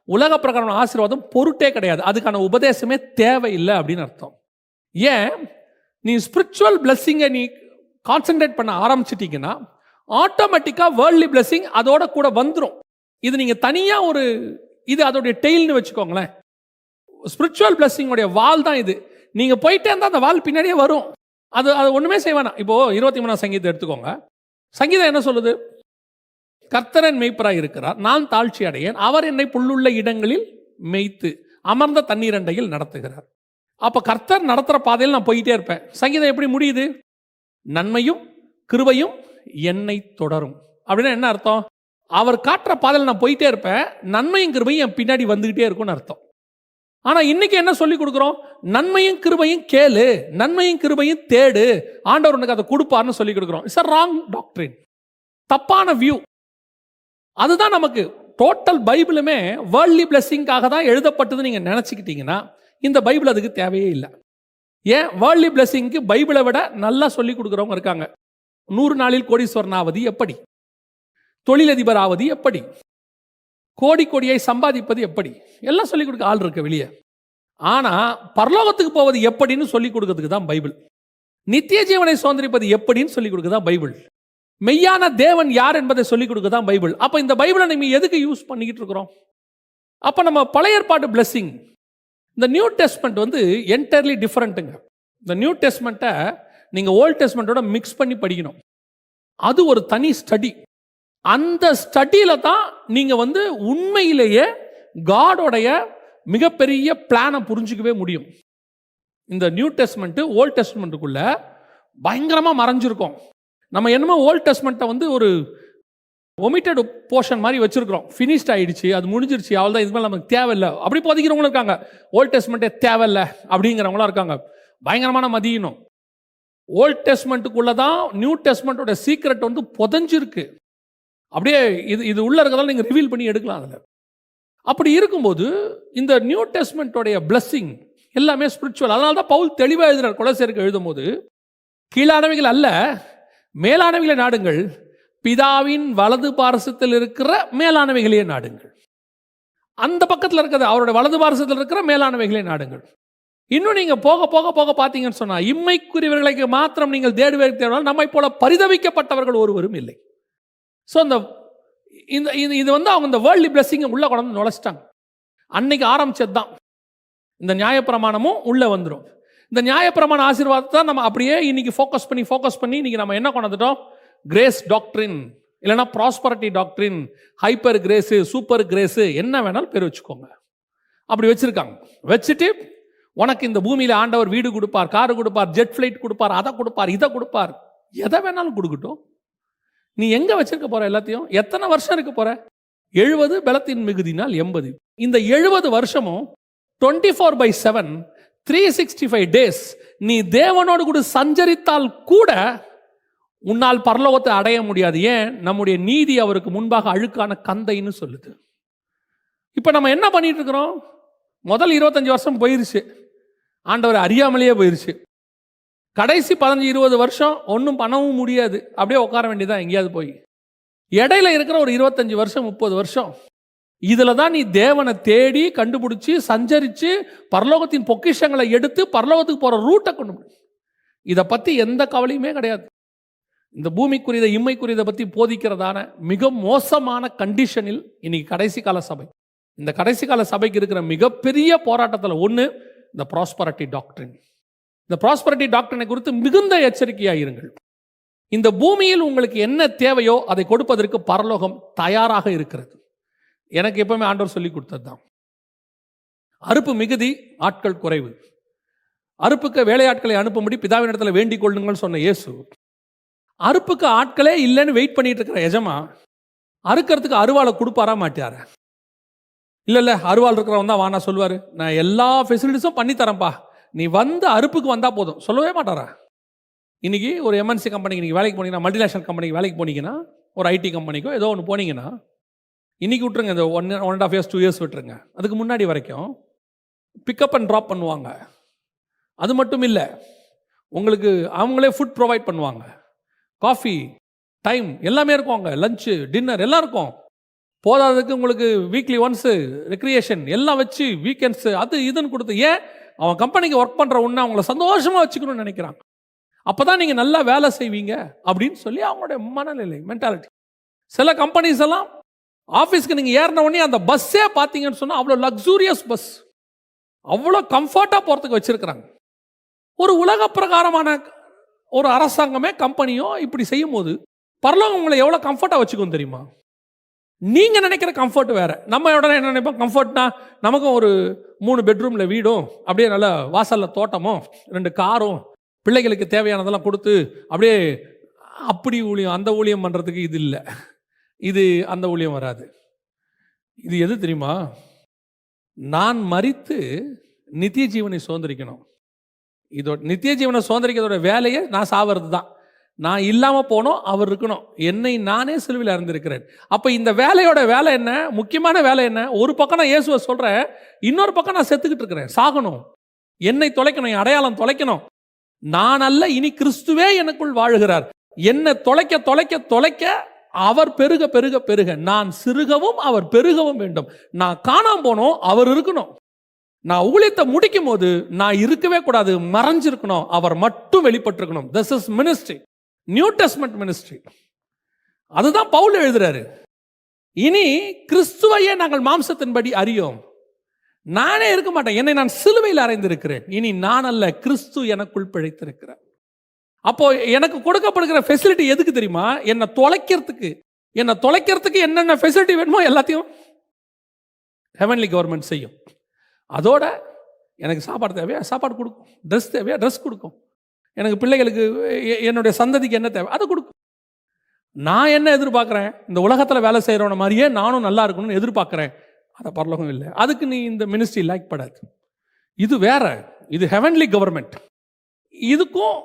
உலக பிரகாரம் ஆசீர்வாதம் பொருட்டே கிடையாது, அதுக்கான உபதேசமே தேவையில்லை அப்படின்னு அர்த்தம். ஏன், நீ ஸ்பிரிச்சுவல் பிளெஸ்ஸிங்கை நீ கான்சென்ட்ரேட் பண்ண ஆரம்பிச்சிட்டிங்கன்னா ஆட்டோமேட்டிக்காக வேர்ல்ட்லி பிளெஸ்ஸிங் அதோட கூட வந்துடும். இது நீங்கள் தனியாக ஒரு இது அதோடைய டெய்ல்னு வச்சுக்கோங்களேன். ஸ்பிரிச்சுவல் பிளெஸ்ஸிங்கோடைய வால் தான் இது. நீங்கள் போயிட்டே இருந்தால் அந்த வால் பின்னாடியே வரும். அது ஒன்றுமே செய்வானா. இப்போது 23ஆம் சங்கீதம் எடுத்துக்கோங்க. சங்கீதம் என்ன சொல்லுது? கர்த்தரன் மெய்ப்பராய் இருக்கிறார், நான் தாழ்ச்சி அடையேன், அவர் என்னை புல்லுள்ள இடங்களில் மேய்த்து அமர்ந்த தண்ணீரண்டையில் நடத்துகிறார். அப்போ கர்த்தர் நடத்துகிற பாதையில் நான் போயிட்டே இருப்பேன். சங்கீதம் எப்படி முடியுது? நன்மையும் கிருபையும் என்னை தொடரும். அப்படின்னா என்ன அர்த்தம்? அவர் காட்டுற பாதையில் நான் போயிட்டே இருப்பேன், நன்மையும் கிருபையும் என் பின்னாடி வந்துகிட்டே இருக்கும்னு அர்த்தம். ஆனால் இன்னைக்கு என்ன சொல்லி கொடுக்குறோம்? நன்மையும் கிருபையும் கேளு, நன்மையும் கிருபையும் தேடு, ஆண்டவர் உனக்கு அதை கொடுப்பார்னு சொல்லி கொடுக்குறோம். இட்ஸ் அ ராங் டாக்ட்ரின், தப்பான வியூ. அதுதான் நமக்கு டோட்டல் பைபிளுமே வேர்ல்ட்லி பிளெஸ்ஸிங்காக தான் எழுதப்பட்டது நீங்கள் நினச்சிக்கிட்டீங்கன்னா இந்த பைபிள் அதுக்கு தேவையே இல்லை. ஏன், வேர்ல்ட்லி பிளெஸ்ஸிங்க்கு பைபிளை விட நல்லா சொல்லி கொடுக்குறவங்க இருக்காங்க. 100 நாளில் கோடீஸ்வரன் ஆவது எப்படி, தொழிலதிபர் ஆவது எப்படி, கோடி கோடியை சம்பாதிப்பது எப்படி, எல்லாம் சொல்லிக் கொடுக்க ஆள் இருக்கு வெளியே. ஆனால் பரலோகத்துக்கு போவது எப்படின்னு சொல்லிக் கொடுக்கறதுக்கு தான் பைபிள். நித்திய ஜீவனை சுதந்திரிப்பது எப்படின்னு சொல்லிக் கொடுக்க தான் பைபிள். மெய்யான தேவன் யார் என்பதை சொல்லிக் கொடுக்க தான் பைபிள். அப்போ இந்த பைபிளை நம்ம எதுக்கு யூஸ் பண்ணிக்கிட்டு இருக்கிறோம்? அப்போ நம்ம பழைய ஏற்பாட்டு பிளெஸ்ஸிங், இந்த நியூ டெஸ்ட்மெண்ட் வந்து என்டையர்லி டிஃப்ரெண்ட்டுங்க. இந்த நியூ டெஸ்ட்மெண்ட்டை நீங்கள் ஓல்ட் டெஸ்ட்மெண்ட்டோட மிக்ஸ் பண்ணி படிக்கணும். அது ஒரு தனி ஸ்டடி. அந்த ஸ்டடியில் தான் நீங்கள் வந்து உண்மையிலேயே காடோடைய மிகப்பெரிய பிளானை புரிஞ்சிக்கவே முடியும். இந்த நியூ டெஸ்ட்மெண்ட்டு ஓல்ட் டெஸ்ட்மெண்ட்டுக்குள்ள பயங்கரமாக மறைஞ்சிருக்கும். நம்ம என்னமோ ஓல்ட் டெஸ்ட்மெண்ட்டை வந்து ஒரு ஒமிட்டட் போர்ஷன் மாதிரி வச்சிருக்கிறோம். ஃபினிஷ்ட் ஆயிடுச்சு, அது முடிஞ்சிருச்சு, அவள் தான், இது மேலே நமக்கு தேவையில்லை அப்படி போதிக்கிறவங்களும் இருக்காங்க. ஓல்ட் டெஸ்ட்மெண்ட்டே தேவையில்லை அப்படிங்கிறவங்களாம் இருக்காங்க. பயங்கரமான மதியணும். ஓல்ட் டெஸ்ட்மெண்ட்டுக்குள்ள தான் நியூ டெஸ்ட்மெண்ட்டோட சீக்ரெட் வந்து புதஞ்சிருக்கு. அப்படியே இது உள்ள இருக்கிறதால நீங்கள் ரிவீல் பண்ணி எடுக்கலாம் அதில். அப்படி இருக்கும்போது இந்த நியூ டெஸ்ட்மெண்ட்டோடைய பிளெஸ்ஸிங் எல்லாமே ஸ்பிரிச்சுவல். அதனால தான் பவுல் தெளிவாக எழுதுறார் கொலோசியருக்கு எழுதும் போது, கீழானவைகள் அல்ல மேலானவைகளை நாடுங்கள், பிதாவின் வலது பாரசத்தில் இருக்கிற மேலானவைகளே நாடுங்கள். அந்த பக்கத்தில் இருக்கிறது அவருடைய வலது பாரசத்தில் இருக்கிற மேலானவைகளே நாடுங்கள். இன்னும் நீங்க போக போக போக பார்த்தீங்கன்னு சொன்னா, இம்மைக்குரியவர்களுக்கு மாத்திரம் நீங்கள் தேடுவதற்கு நம்மை போல பரிதவிக்கப்பட்டவர்கள் ஒருவரும் இல்லை. ஸோ இது வந்து அவங்க இந்த வேர்ல்ட்லி பிளெஸ்ஸிங்கை உள்ள கொண்டு நுழைச்சிட்டாங்க. அன்னைக்கு ஆரம்பிச்சது தான் இந்த நியாயப்பிரமாணமும் உள்ள வந்துடும். இந்த நியாயப்பிரமாண ஆசீர்வாதத்தை தான் நம்ம அப்படியே இன்னைக்கு ஃபோக்கஸ் பண்ணி இன்னைக்கு நம்ம என்ன கொண்டுட்டோம்? கிரேஸ் டாக்ட்ரின், இல்லைன்னா prosperity doctrine, hyper grace, super grace, என்ன வேணாலும் பேர் வச்சுக்கோங்க. அப்படி வச்சிருக்காங்க. வச்சுட்டு உனக்கு இந்த பூமியில் ஆண்டவர் வீடு கொடுப்பார், காரு கொடுப்பார், ஜெட் ஃப்ளைட் கொடுப்பார், அதை கொடுப்பார், இதை கொடுப்பார், எதை வேணாலும் கொடுக்கட்டும். நீ எங்க வச்சிருக்க போற எல்லாத்தையும்? எத்தனை வருஷம் இருக்க போற? 70 பலத்தின் மிகுதினால் 80. இந்த 70 வருஷமும் 24/7 365 டேஸ் நீ தேவனோடு கூட சஞ்சரித்தால் கூட உன்னால் பரலோகத்தை அடைய முடியாது. ஏன்? நம்முடைய நீதி அவருக்கு முன்பாக அழுக்கான கந்தைன்னு சொல்லுது. இப்ப நம்ம என்ன பண்ணிட்டு இருக்கிறோம்? முதல் 25 வருஷம் போயிருச்சு, ஆண்டவர் அறியாமலேயே போயிருச்சு. கடைசி 15-20 வருஷம் ஒன்றும் பண்ணவும் முடியாது, அப்படியே உட்கார வேண்டியதான் எங்கேயாவது போய். இடையில இருக்கிற ஒரு 25 வருஷம் 30 வருஷம் இதில் தான் நீ தேவனை தேடி கண்டுபிடிச்சி சஞ்சரித்து பரலோகத்தின் பொக்கிஷங்களை எடுத்து பரலோகத்துக்கு போகிற ரூட்டை கொண்டு போய். இதை பற்றி எந்த கவலையுமே கிடையாது. இந்த பூமிக்குரியதை இம்மைக்குரியதை பற்றி போதிக்கிறதான மிக மோசமான கண்டிஷனில் இன்னைக்கு கடைசி கால சபை. இந்த கடைசி கால சபைக்கு இருக்கிற மிகப்பெரிய போராட்டத்தில் ஒன்று இந்த ப்ராஸ்பரிட்டி டாக்ட்ரின். இந்த ப்ராஸ்பரிட்டி டாக்டரினை குறித்து மிகுந்த எச்சரிக்கையாக இருங்கள். இந்த பூமியில் உங்களுக்கு என்ன தேவையோ அதை கொடுப்பதற்கு பரலோகம் தயாராக இருக்கிறது. எனக்கு எப்பவுமே ஆண்டவர் சொல்லி கொடுத்தது தான், அறுப்பு மிகுதி ஆட்கள் குறைவு, அறுப்புக்கு வேலையாட்களை அனுப்பும்படி பிதாவின் இடத்துல வேண்டிக் கொள்ளுங்கள் சொன்ன இயேசு, அறுப்புக்கு ஆட்களே இல்லைன்னு வெயிட் பண்ணிட்டு இருக்கிற எஜமா அறுக்கிறதுக்கு அருவாளை கொடுப்பாரா மாட்டார? இல்லை அருவாள் இருக்கிறவன் தான் வானா சொல்லுவார், நான் எல்லா ஃபெசிலிட்டிஸும் பண்ணி தரேன்ப்பா, நீ வந்து அறுப்புக்கு வந்தால் போதும், சொல்லவே மாட்டாரா? இன்றைக்கி ஒரு எம்என்சி கம்பெனிக்கு நீங்கள் வேலைக்கு போனீங்கன்னா, மல்டிநேஷனல் கம்பெனிக்கு வேலைக்கு போனீங்கன்னா, ஒரு ஐடி கம்பெனிக்கோ ஏதோ ஒன்று போனீங்கன்னா, இன்றைக்கி விட்டுருங்க, இந்த 1.5 years 2 years விட்டுருங்க, அதுக்கு முன்னாடி வரைக்கும் பிக்கப் அண்ட் ட்ராப் பண்ணுவாங்க. அது மட்டும் இல்லை, உங்களுக்கு அவங்களே ஃபுட் ப்ரொவைட் பண்ணுவாங்க, காஃபி டைம் எல்லாமே இருக்கும், அங்கே லஞ்சு டின்னர் எல்லாம் இருக்கும். போதாததுக்கு உங்களுக்கு வீக்லி ஒன்ஸு ரெக்ரியேஷன் எல்லாம் வச்சு வீக்கெண்ட்ஸு அது இதுன்னு கொடுத்து, ஏன் அவன் கம்பெனிக்கு ஒர்க் பண்ணுற ஒன்று அவங்கள சந்தோஷமாக வச்சுக்கணும்னு நினைக்கிறாங்க. அப்போ தான் நீங்கள் நல்லா வேலை செய்வீங்க அப்படின்னு சொல்லி அவங்களுடைய மனநிலை மென்டாலிட்டி. சில கம்பெனிஸ் எல்லாம் ஆஃபீஸ்க்கு நீங்கள் ஏறின உடனே அந்த பஸ்ஸே பார்த்தீங்கன்னு சொன்னால் அவ்வளோ லக்ஸூரியஸ் பஸ், அவ்வளோ கம்ஃபர்ட்டாக போகிறதுக்கு வச்சுருக்கிறாங்க. ஒரு உலக பிரகாரமான ஒரு அரசாங்கமே கம்பெனியோ இப்படி செய்யும் போது பரலோகம் உங்களை எவ்வளோ கம்ஃபர்ட்டாக வச்சுக்கணும் தெரியுமா? நீங்கள் நினைக்கிற கம்ஃபர்ட் வேறு. நம்ம உடனே என்ன நினைப்போம், கம்ஃபர்ட்னா நமக்கும் ஒரு 3 பெட்ரூமில் வீடும், அப்படியே நல்ல வாசலில் தோட்டமும் 2 காரும், பிள்ளைகளுக்கு தேவையானதெல்லாம் கொடுத்து அப்படியே அப்படி ஊழியம் அந்த ஊழியம் பண்ணுறதுக்கு இது இல்லை, இது அந்த ஊழியம் வராது. இது எது தெரியுமா? நான் மரித்து நித்திய ஜீவனை சுதந்திரிக்கணும். இதோட நித்திய ஜீவனை சுதந்திரிக்கிறதோட வேலையை நான் சாவது தான். நான் இல்லாமல் போனோம், அவர் இருக்கணும், என்னை நானே சிலுவையில் அறிந்திருக்கிறேன். அப்போ இந்த வேலையோட வேலை என்ன, முக்கியமான வேலை என்ன? ஒரு பக்கம் நான் இயேசுவை சொல்கிறேன், இன்னொரு பக்கம் நான் செத்துக்கிட்டு இருக்கிறேன், சாகணும், என்னை தொலைக்கணும், என் அடையாளம் தொலைக்கணும். நான் அல்ல, இனி கிறிஸ்துவே எனக்குள் வாழுகிறார். என்னை தொலைக்க தொலைக்க தொலைக்க அவர் பெருக பெருக பெருக, நான் சிறுகவும் அவர் பெருகவும் வேண்டும். நான் காணாம போனோம், அவர் இருக்கணும். நான் ஊழியத்தை முடிக்கும் போது நான் இருக்கவே கூடாது, மறைஞ்சிருக்கணும், அவர் மட்டும் வெளிப்பட்டிருக்கணும். This is ministry, new testament ministry. அதுதான் பவுல் எழுதுறாரு. இனி கிறிஸ்துவையே நாங்கள் மாம்சத்தின்படி அறியோம். நானே இருக்க மாட்டேன், என்னை நான் சிலுவையில் அறைந்திருக்கிறேன், இனி நான் அல்ல, கிறிஸ்து எனக்குள் பிழைத்திருக்கிறார். அப்போ எனக்கு கொடுக்கப்படுகிற ஃபெசிலிட்டி எதுக்கு தெரியுமா? என்னை தொலைக்கிறதுக்கு என்னென்ன ஃபெசிலிட்டி வேணுமோ எல்லாத்தையும் ஹெவன்லி கவர்மெண்ட் செய்யும். அதோட எனக்கு சாப்பாடு தேவையா சாப்பாடு கொடுக்கும், ட்ரெஸ் தேவையா ட்ரெஸ் கொடுக்கும், எனக்கு பிள்ளைகளுக்கு என்னுடைய சந்ததிக்கு என்ன தேவை அதை கொடுக்கும். நான் என்ன எதிர்பார்க்குறேன், இந்த உலகத்தில் வேலை செய்கிறவன மாதிரியே நானும் நல்லா இருக்கணும்னு எதிர்பார்க்குறேன். அதை பரலோகம் இல்லை, அதுக்கு நீ இந்த மினிஸ்ட்ரி லைக் படாது. இது வேற, இது ஹெவன்லி கவர்மெண்ட். இதுக்கும்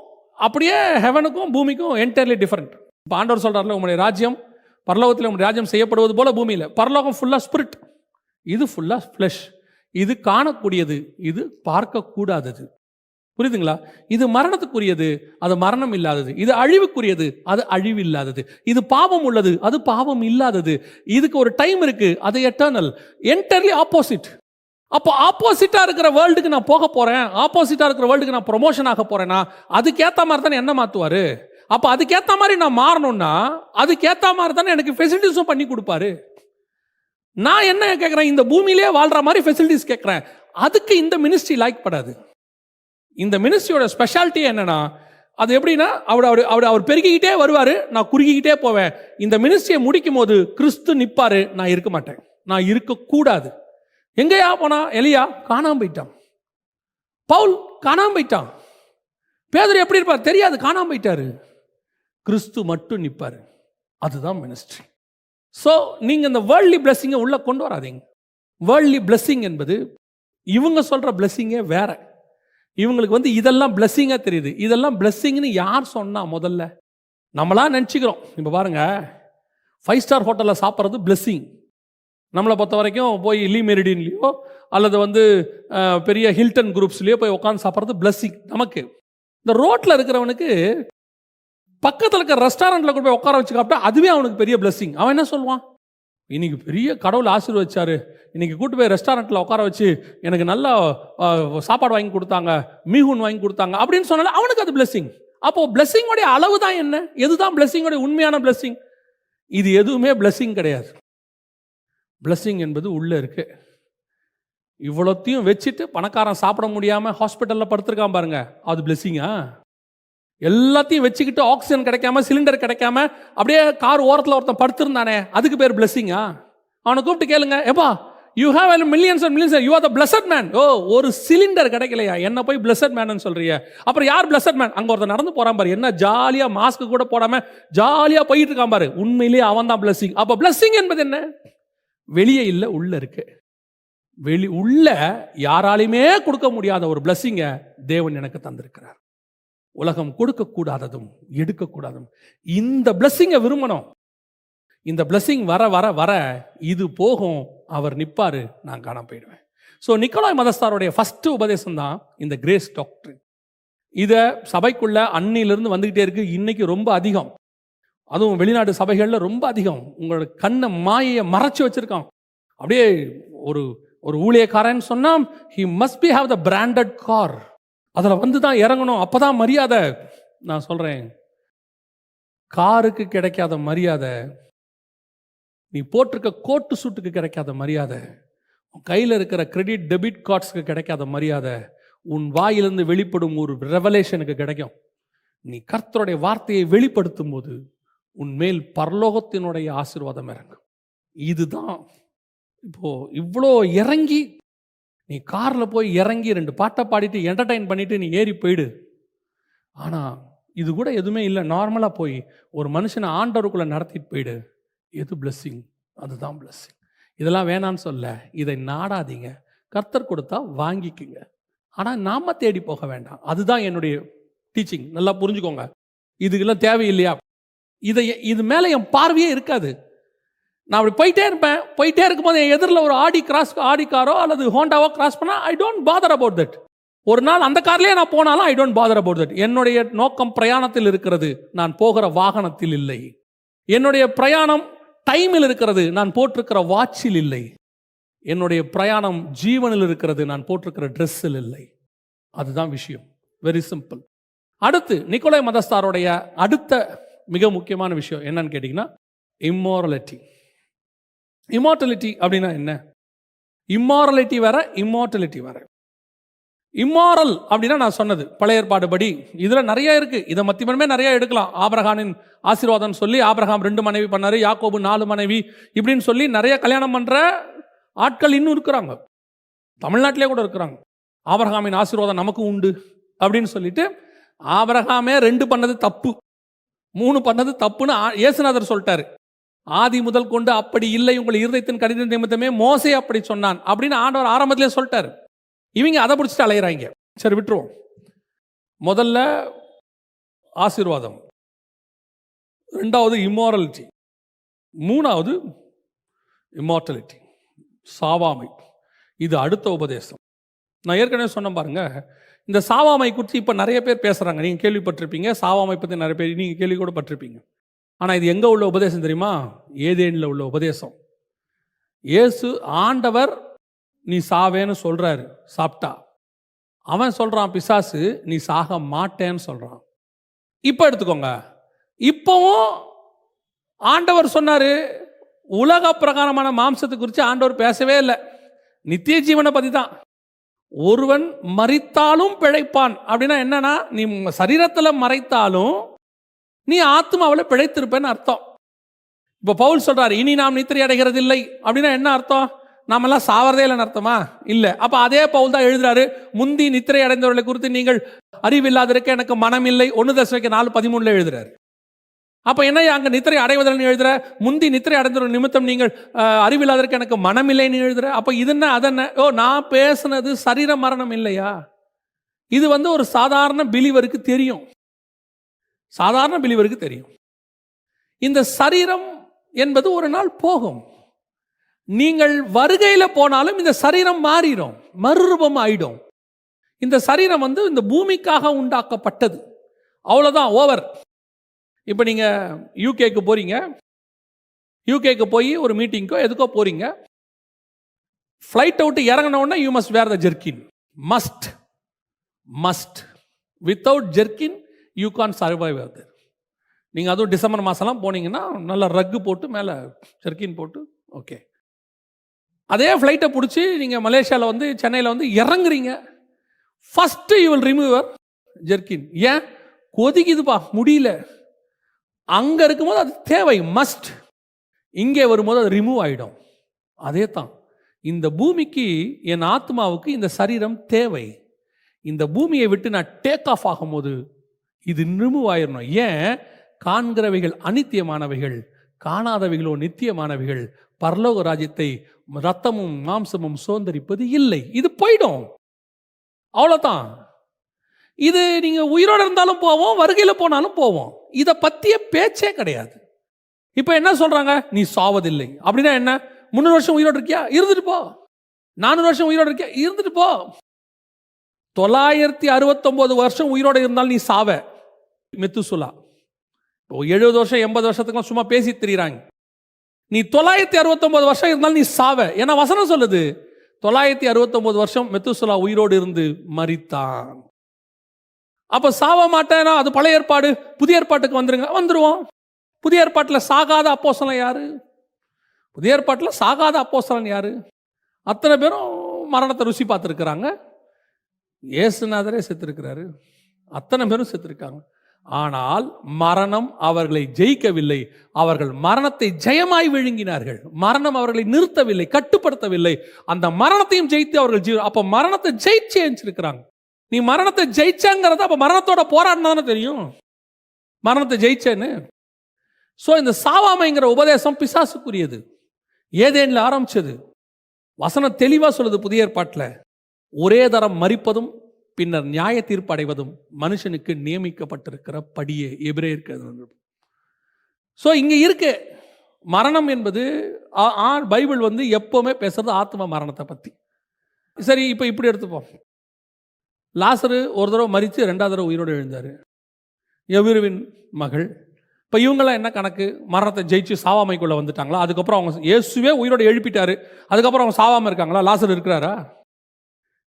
அப்படியே ஹெவனுக்கும் பூமிக்கும் என்டையர்லி டிஃபரெண்ட். இப்போ ஆண்டவர் சொல்கிறார்ல, உங்களுடைய ராஜ்யம் பரலோகத்தில் உங்களுடைய ராஜ்யம் செய்யப்படுவது போல பூமியில். பரலோகம் ஃபுல்லாக ஸ்பிரிட், இது ஃபுல்லாக ஃப்ளஷ். இது காணக்கூடியது, இது பார்க்கக்கூடாதது. புரியுதுங்களா? இது மரணத்துக்குரியது, அது மரணம் இல்லாதது. இது அழிவுக்குரியது, அது அழிவு இல்லாதது. இது பாவம் உள்ளது, அது பாவம் இல்லாதது. இதுக்கு ஒரு டைம் இருக்கு, அது எட்டர்னல். Entirely opposite. அப்போ ஆப்போசிட்டா இருக்கிற வேர்ல்டுக்கு நான் போக போறேன், ஆப்போசிட்டா இருக்கிற வேர்ல்டுக்கு நான் ப்ரொமோஷன் ஆக போறேன்னா அதுக்கேற்ற மாதிரி தானே என்ன மாற்றுவாரு. அப்போ அதுக்கேற்ற மாதிரி நான் மாறணும்னா அதுக்கேற்ற மாதிரி தானே எனக்கு ஃபெசிலிட்டிஸும் பண்ணி கொடுப்பாரு. நான் என்ன கேட்குறேன், இந்த பூமியிலே வாழ்கிற மாதிரி ஃபெசிலிட்டிஸ் கேட்குறேன். அதுக்கு இந்த மினிஸ்ட்ரி லைக் படாது. இந்த மினிஸ்ட்ரியோட ஸ்பெஷாலிட்டி என்னன்னா, அது எப்படின்னா அவர் பெருகிக்கிட்டே வருவார், நான் குறுகிக்கிட்டே போவேன். இந்த மினிஸ்ட்ரியை முடிக்கும் போது கிறிஸ்து நிற்பாரு, நான் இருக்க மாட்டேன், நான் இருக்கக்கூடாது. எங்கேயா போனா? எலியா காணாம போயிட்டான், பவுல் காணாம போயிட்டான், பேதுரு எப்படி இருப்பார் தெரியாது, காணாம போயிட்டாரு. கிறிஸ்து மட்டும் நிற்பாரு, அதுதான் மினிஸ்ட்ரி. ஸோ நீங்கள் இந்த வேர்ல்ட்லி பிளெஸிங்கை உள்ளே கொண்டு வராதீங்க. வேர்ல்ட்லி பிளெஸிங் என்பது இவங்க சொல்கிற பிளெஸிங்கே வேற. இவங்களுக்கு இதெல்லாம் பிளெஸிங்காக தெரியுது. இதெல்லாம் பிளெஸிங்னு யார் சொன்னா? முதல்ல நம்மளா நினச்சிக்கிறோம். இப்போ பாருங்க, 5 star ஹோட்டலில் சாப்பிட்றது பிளெஸிங். நம்மளை பொறுத்த வரைக்கும் போய் லீ மெரிடின்லையோ அல்லது பெரிய ஹில்டன் குரூப்ஸ்லையோ போய் உட்காந்து சாப்பிட்றது பிளெஸிங் நமக்கு. இந்த ரோட்ல இருக்கிறவனுக்கு பக்கத்தில் இருக்கிற ரெஸ்டாரண்ட்ல கொண்டு போய் உட்கார வச்சு சாப்பிட்டா அதுவே அவனுக்கு பெரிய பிளெஸிங். அவன் என்ன சொல்லுவான்? இன்னைக்கு பெரிய கடவுள் ஆசீர்வதிச்சாரு, இன்னைக்கு கூட்டு போய் ரெஸ்டாரண்ட்ல உட்கார வச்சு எனக்கு நல்லா சாப்பாடு வாங்கி கொடுத்தாங்க, மீஹூன் வாங்கி கொடுத்தாங்க அப்படின்னு சொன்னால அவனுக்கு அது பிளெஸிங். அப்போ பிளெஸிங்கோடைய அளவு தான் என்ன? எதுதான் பிளெஸிங்கோடைய உண்மையான பிளெஸிங்? இது எதுவுமே பிளெஸிங் கிடையாது. பிளெஸிங் என்பது உள்ள இருக்கு. இவ்வளோத்தையும் வச்சுட்டு பணக்காரன் சாப்பிட முடியாம ஹாஸ்பிட்டல்ல படுத்திருக்கான் பாருங்க, அது பிளெஸிங்கா? எல்லாத்தையும் வச்சுக்கிட்டு ஆக்சிஜன் கிடைக்காம, சிலிண்டர் கிடைக்காம அப்படியே கார் ஓரத்தில் ஒருத்தன் படுத்திருந்தானே, அதுக்கு பேர் பிளெஸிங்கா? அவனை கூப்பிட்டு கேளுங்க, எப்பா you have millions and millions, you are the blessed man. ஓ, ஒரு சிலிண்டர் கிடைக்கலையா, என்ன போய் பிளஸட் மேன் சொல்றீங்க? அப்புறம் யார் பிளஸட் மேன்? அங்க ஒருத்தன் நடந்து போறான் பாரு, என்ன ஜாலியா மாஸ்க் கூட போடாம ஜாலியா போயிட்டு இருக்கான் பாரு, உண்மையிலேயே அவன் தான் பிளஸிங். அப்ப பிளஸிங் என்பது என்ன? வெளியே இல்ல, உள்ள இருக்கு. உள்ள யாராலையுமே கொடுக்க முடியாத ஒரு பிளஸிங்க தேவன் எனக்கு தந்திருக்கிறார். உலகம் கொடுக்கக்கூடாததும் எடுக்கக்கூடாதும் இந்த பிளஸிங்கை விரும்பணும். இந்த பிளஸிங் வர வர வர இது போகும், அவர் நிற்பாரு, நான் காணாம போயிடுவேன். ஸோ நிக்கோலாய் மதஸ்தாருடைய ஃபர்ஸ்ட் உபதேசம் தான் இந்த கிரேஸ் டாக்ட்ரின். இதை சபைக்குள்ள அன்னிலிருந்து வந்துகிட்டே இருக்கு. இன்னைக்கு ரொம்ப அதிகம், அதுவும் வெளிநாட்டு சபைகளில் ரொம்ப அதிகம். உங்களோட கண்ணை மாயையை மறைச்சு வச்சிருக்கான். அப்படியே ஒரு ஊழியக்காரன் சொன்னா he must be have the branded car, அதில் வந்து தான் இறங்கணும், அப்பதான் மரியாதை. நான் சொல்றேன், காருக்கு கிடைக்காத மரியாதை, நீ போட்டிருக்க கோட்டு சூட்டுக்கு கிடைக்காத மரியாதை, உன் கையில் இருக்கிற கிரெடிட் டெபிட் கார்ட்ஸ்க்கு கிடைக்காத மரியாதை, உன் வாயிலிருந்து வெளிப்படும் ஒரு ரெவலேஷனுக்கு கிடைக்கும். நீ கர்த்தருடைய வார்த்தையை வெளிப்படுத்தும் போது உன் மேல் பரலோகத்தினுடைய ஆசீர்வாதம் இறங்கும். இதுதான் இப்போ இவ்வளோ இறங்கி நீ காரில் போய் இறங்கி 2 பாட்டை பாடிட்டு என்டர்டைன் பண்ணிட்டு நீ ஏறி போயிடு. ஆனால் இது கூட எதுவுமே இல்லை, நார்மலாக போய் ஒரு மனுஷனை ஆண்டவருக்குள்ளே நடத்திட்டு போயிடு. எது பிளெஸ்ஸிங்? அதுதான் பிளெஸ்ஸிங். இதெல்லாம் வேணான்னு சொல்ல, இதை நாடாதீங்க. கர்த்தர் கொடுத்தா வாங்கிக்குங்க, ஆனால் நாம தேடி போக வேண்டாம். அதுதான் என்னுடைய டீச்சிங். நல்லா புரிஞ்சுக்கோங்க. இதுக்கெல்லாம் தேவையில்லையா? இது மேலே என் பார்வையே இருக்காது. நான் அப்படி போயிட்டே இருப்பேன். போயிட்டே இருக்கும்போது என் எதிரில் ஒரு ஆடி காரோ அல்லது ஹோண்டாவோ கிராஸ் பண்ணால் I don't father about that. ஒரு நாள் அந்த கார்லேயே நான் போனாலும் I don't father about that. என்னுடைய நோக்கம் பிரயாணத்தில் இருக்கிறது, நான் போகிற வாகனத்தில் இல்லை. என்னுடைய பிரயாணம் டைமில் இருக்கிறது, நான் போட்டிருக்கிற வாட்சில் இல்லை. என்னுடைய பிரயாணம் ஜீவனில் இருக்கிறது, நான் போட்டிருக்கிற ட்ரெஸ்ஸில் இல்லை. அதுதான் விஷயம். Very simple. அடுத்து நிக்கோலாய் மதஸ்தாருடைய அடுத்த மிக முக்கியமான விஷயம் என்னன்னு கேட்டிங்கன்னா இம்மாரலிட்டி. இம்மார்டலிட்டி அப்படின்னா என்ன? இம்மாரலிட்டி வேற, இம்மார்டலிட்டி வேற. இம்மாரல் அப்படின்னா நான் சொன்னது பழைய ஏற்பாடு படி இதில் நிறைய இருக்கு. இதை மத்தியமே நிறைய எடுக்கலாம். ஆபிரகாமின் ஆசீர்வாதம் சொல்லி ஆபிரகாம் 2 மனைவி பண்ணாரு, யாக்கோபு 4 மனைவி இப்படின்னு சொல்லி நிறைய கல்யாணம் பண்ற ஆட்கள் இன்னும் இருக்கிறாங்க. தமிழ்நாட்டிலே கூட இருக்கிறாங்க. ஆபிரகாமின் ஆசீர்வாதம் நமக்கு உண்டு அப்படின்னு சொல்லிட்டு ஆபிரகாமே 2 பண்ணது தப்பு, 3 பண்ணது தப்புன்னு இயேசுநாதர் சொல்லிட்டாரு. ஆதி முதல் கொண்டு அப்படி இல்லை, உங்கள் இருதயத்தின் கடித நிமித்தமே மோசே அப்படி சொன்னான் அப்படின்னு ஆண்டவர் ஆரம்பத்திலே சொல்லிட்டாரு. இவங்க அதை பிடிச்சிட்டு அலையிறாங்க. சரி, விட்டுருவோம். முதல்ல ஆசீர்வாதம், 2வது இம்மாரலிட்டி, 3வது இம்மார்டலிட்டி, சாவாமை. இது அடுத்த உபதேசம். நான் ஏற்கனவே சொன்ன பாருங்க, இந்த சாவாமை குறித்து இப்போ நிறைய பேர் பேசுகிறாங்க. நீங்கள் கேள்விப்பட்டிருப்பீங்க. சாவாமை பற்றி நிறைய பேர் நீங்கள் கேள்வி கூட பட்டிருப்பீங்க. ஆனால் இது எங்கே உள்ள உபதேசம் தெரியுமா? ஏதேனில் உள்ள உபதேசம். இயேசு ஆண்டவர் நீ சாவேன்னு சொல்கிறாரு. சாப்பிட்டா அவன் சொல்கிறான் பிசாசு நீ சாக மாட்டேன்னு சொல்கிறான். இப்போ எடுத்துக்கோங்க, இப்போவும் ஆண்டவர் சொன்னார். உலக பிரகாரமான மாம்சத்தை குறித்து ஆண்டவர் பேசவே இல்லை. நித்திய ஜீவனை பற்றி தான். ஒருவன் மரித்தாலும் பிழைப்பான் அப்படின்னா என்னன்னா, நீ சரீரத்தில் மறைத்தாலும் நீ ஆத்மாவில் பிழைத்திருப்பேன்னு அர்த்தம். இப்போ பவுல் சொல்றாரு, இனி நாம் நித்திரை அடைகிறது இல்லை அப்படின்னா என்ன அர்த்தம்? நாமெல்லாம் சாவறதே இல்லைன்னு அர்த்தமா? இல்லை. அப்போ அதே பவுல் தான் எழுதுறாரு, முந்தி நித்திரை அடைந்தவர்களை குறித்து நீங்கள் அறிவில்லாதிருக்க எனக்கு மனம் இல்லை, 1 தெசலோனிக்கேயர் 4:13 எழுதுறாரு. அப்போ என்ன அங்கே நித்திரை அடைவதில்லைன்னு எழுதுற? முந்தி நித்திரை அடைந்தவர் நிமித்தம் நீங்கள் அறிவில்லாதிருக்க எனக்கு மனம் இல்லைன்னு எழுதுற. அப்போ இதுன்னா அதென்ன? நான் பேசுனது சரீர மரணம் இல்லையா? இது ஒரு சாதாரண பிலீவருக்கு தெரியும். சாதாரண பிலீவருக்கு தெரியும். இந்த சரீரம் என்பது ஒரு நாள் போகும். நீங்கள் வருகையில் போனாலும் இந்த சரீரம் மாறிடும், மறுரூபம் ஆயிடும். இந்த சரீரம் இந்த பூமிக்காக உண்டாக்கப்பட்டது. அவ்வளோதான், ஓவர். இப்போ நீங்கள் யூகேக்கு போகிறீங்க, யூகேக்கு போய் ஒரு மீட்டிங்க்கோ எதுக்கோ போகிறீங்க. ஃப்ளைட்டை விட்டு இறங்கினோடனே you must wear the jerkin. Must. Without jerkin you can survive அது. நீங்கள் அதுவும் டிசம்பர் மாதம்லாம் போனீங்கன்னா நல்லா ரக்கு போட்டு மேலே ஜெர்கின் போட்டு ஓகே. அதே ஃப்ளைட்டை பிடிச்சி நீங்கள் மலேசியாவில் சென்னையில் இறங்குறீங்க, first you will remove your jerkin. ஏன்? கொதிக்குதுப்பா, முடியல. அங்கே இருக்கும்போது அது தேவை, மஸ்ட். இங்கே வரும்போது அது ரிமூவ் ஆகிடும். அதே தான் இந்த பூமிக்கு, என் ஆத்மாவுக்கு இந்த சரீரம் தேவை. இந்த பூமியை விட்டு நான் டேக் ஆஃப் ஆகும்போது இது ரிமூவ் ஆயிடணும். ஏன்? காண்கிறவைகள் அநித்தியமானவைகள், காணாதவைகளோ நித்தியமானவைகள். பரலோக ராஜ்யத்தை ரத்தமும் மாம்சமும் சுதந்தரிப்பது இல்லை. இது போயிடும், அவ்வளோதான். இது நீங்கள் உயிரோடு இருந்தாலும் போவோம், வருகையில் போனாலும் போவோம். இதை பற்றிய பேச்சே கிடையாது. இப்போ என்ன சொல்கிறாங்க? நீ சாவதில்லை அப்படின்னா என்ன? 300 வருஷம் உயிரோடு இருக்கியா? இருந்துட்டு போ. 400 வருஷம் உயிரோடு இருக்கியா? இருந்துட்டு போ. 969 வருஷம் உயிரோடு இருந்தாலும் நீ சாவ. மெத்துசுலா 70 வருஷம் 80 வருஷத்துக்குலாம் சும்மா பேசி திரிகிறாங்க. நீ 969 வருஷம் இருந்தாலும் நீ சாவ. ஏன்னா வசனம் சொல்லுது 969 வருஷம் மெத்துசுலா உயிரோடு இருந்து மரித்தான். அப்ப சாவ மாட்டேனா? அது பழைய ஏற்பாடு. புதிய ஏற்பாட்டுக்கு வந்துருவோம். புதிய ஏற்பாட்டில் சாகாத அப்போஸ்தலன் யாரு? புதிய ஏற்பாட்டில் சாகாத அப்போஸ்தலன் யாரு? அத்தனை பேரும் மரணத்தை ருசி பார்த்துருக்கிறாங்க. இயேசுநாதரே செத்துருக்கிறாரு. அத்தனை பேரும் செத்துருக்காங்க. ஆனால் மரணம் அவர்களை ஜெயிக்கவில்லை. அவர்கள் மரணத்தை ஜெயமாய் விழுங்கினார்கள். மரணம் அவர்களை நிறுத்தவில்லை, கட்டுப்படுத்தவில்லை. அந்த மரணத்தையும் ஜெயித்து அவர்கள் அப்ப மரணத்தை ஜெயிச்சு எழுந்திருக்கிறாங்க. நீ மரணத்தை ஜெயிச்சாங்கிறத அப்ப மரணத்தோட போராடினாதானே தெரியும் மரணத்தை ஜெயிச்சேன்னு. ஸோ இந்த சாவாமைங்கிற உபதேசம் பிசாசுக்குரியது. ஏதேனில் ஆரம்பிச்சது. வசனம் தெளிவாக சொல்லுது புதிய ஏற்பாட்டில், ஒரே தரம் மரிப்பதும் பின்னர் நியாய தீர்ப்பு அடைவதும் மனுஷனுக்கு நியமிக்கப்பட்டிருக்கிற படியே. எபிரேயருக்கு. ஸோ இங்கே இருக்கு மரணம் என்பது. பைபிள் எப்பவுமே பேசுறது ஆத்ம மரணத்தை பற்றி. சரி, இப்போ இப்படி எடுத்துப்போம். லாசரு ஒரு தடவை மரித்து 2வது தடவை உயிரோடு எழுந்தார். எவிருவின் மகள். இப்போ இவங்களாம் என்ன கணக்கு? மரணத்தை ஜெயிச்சு சாவாமைக்குள்ளே வந்துட்டாங்களா? அதுக்கப்புறம் அவங்க இயேசுவே உயிரோடு எழுப்பிட்டாரு, அதுக்கப்புறம் அவங்க சாவாமல் இருக்காங்களா? லாசர் இருக்கிறாரா?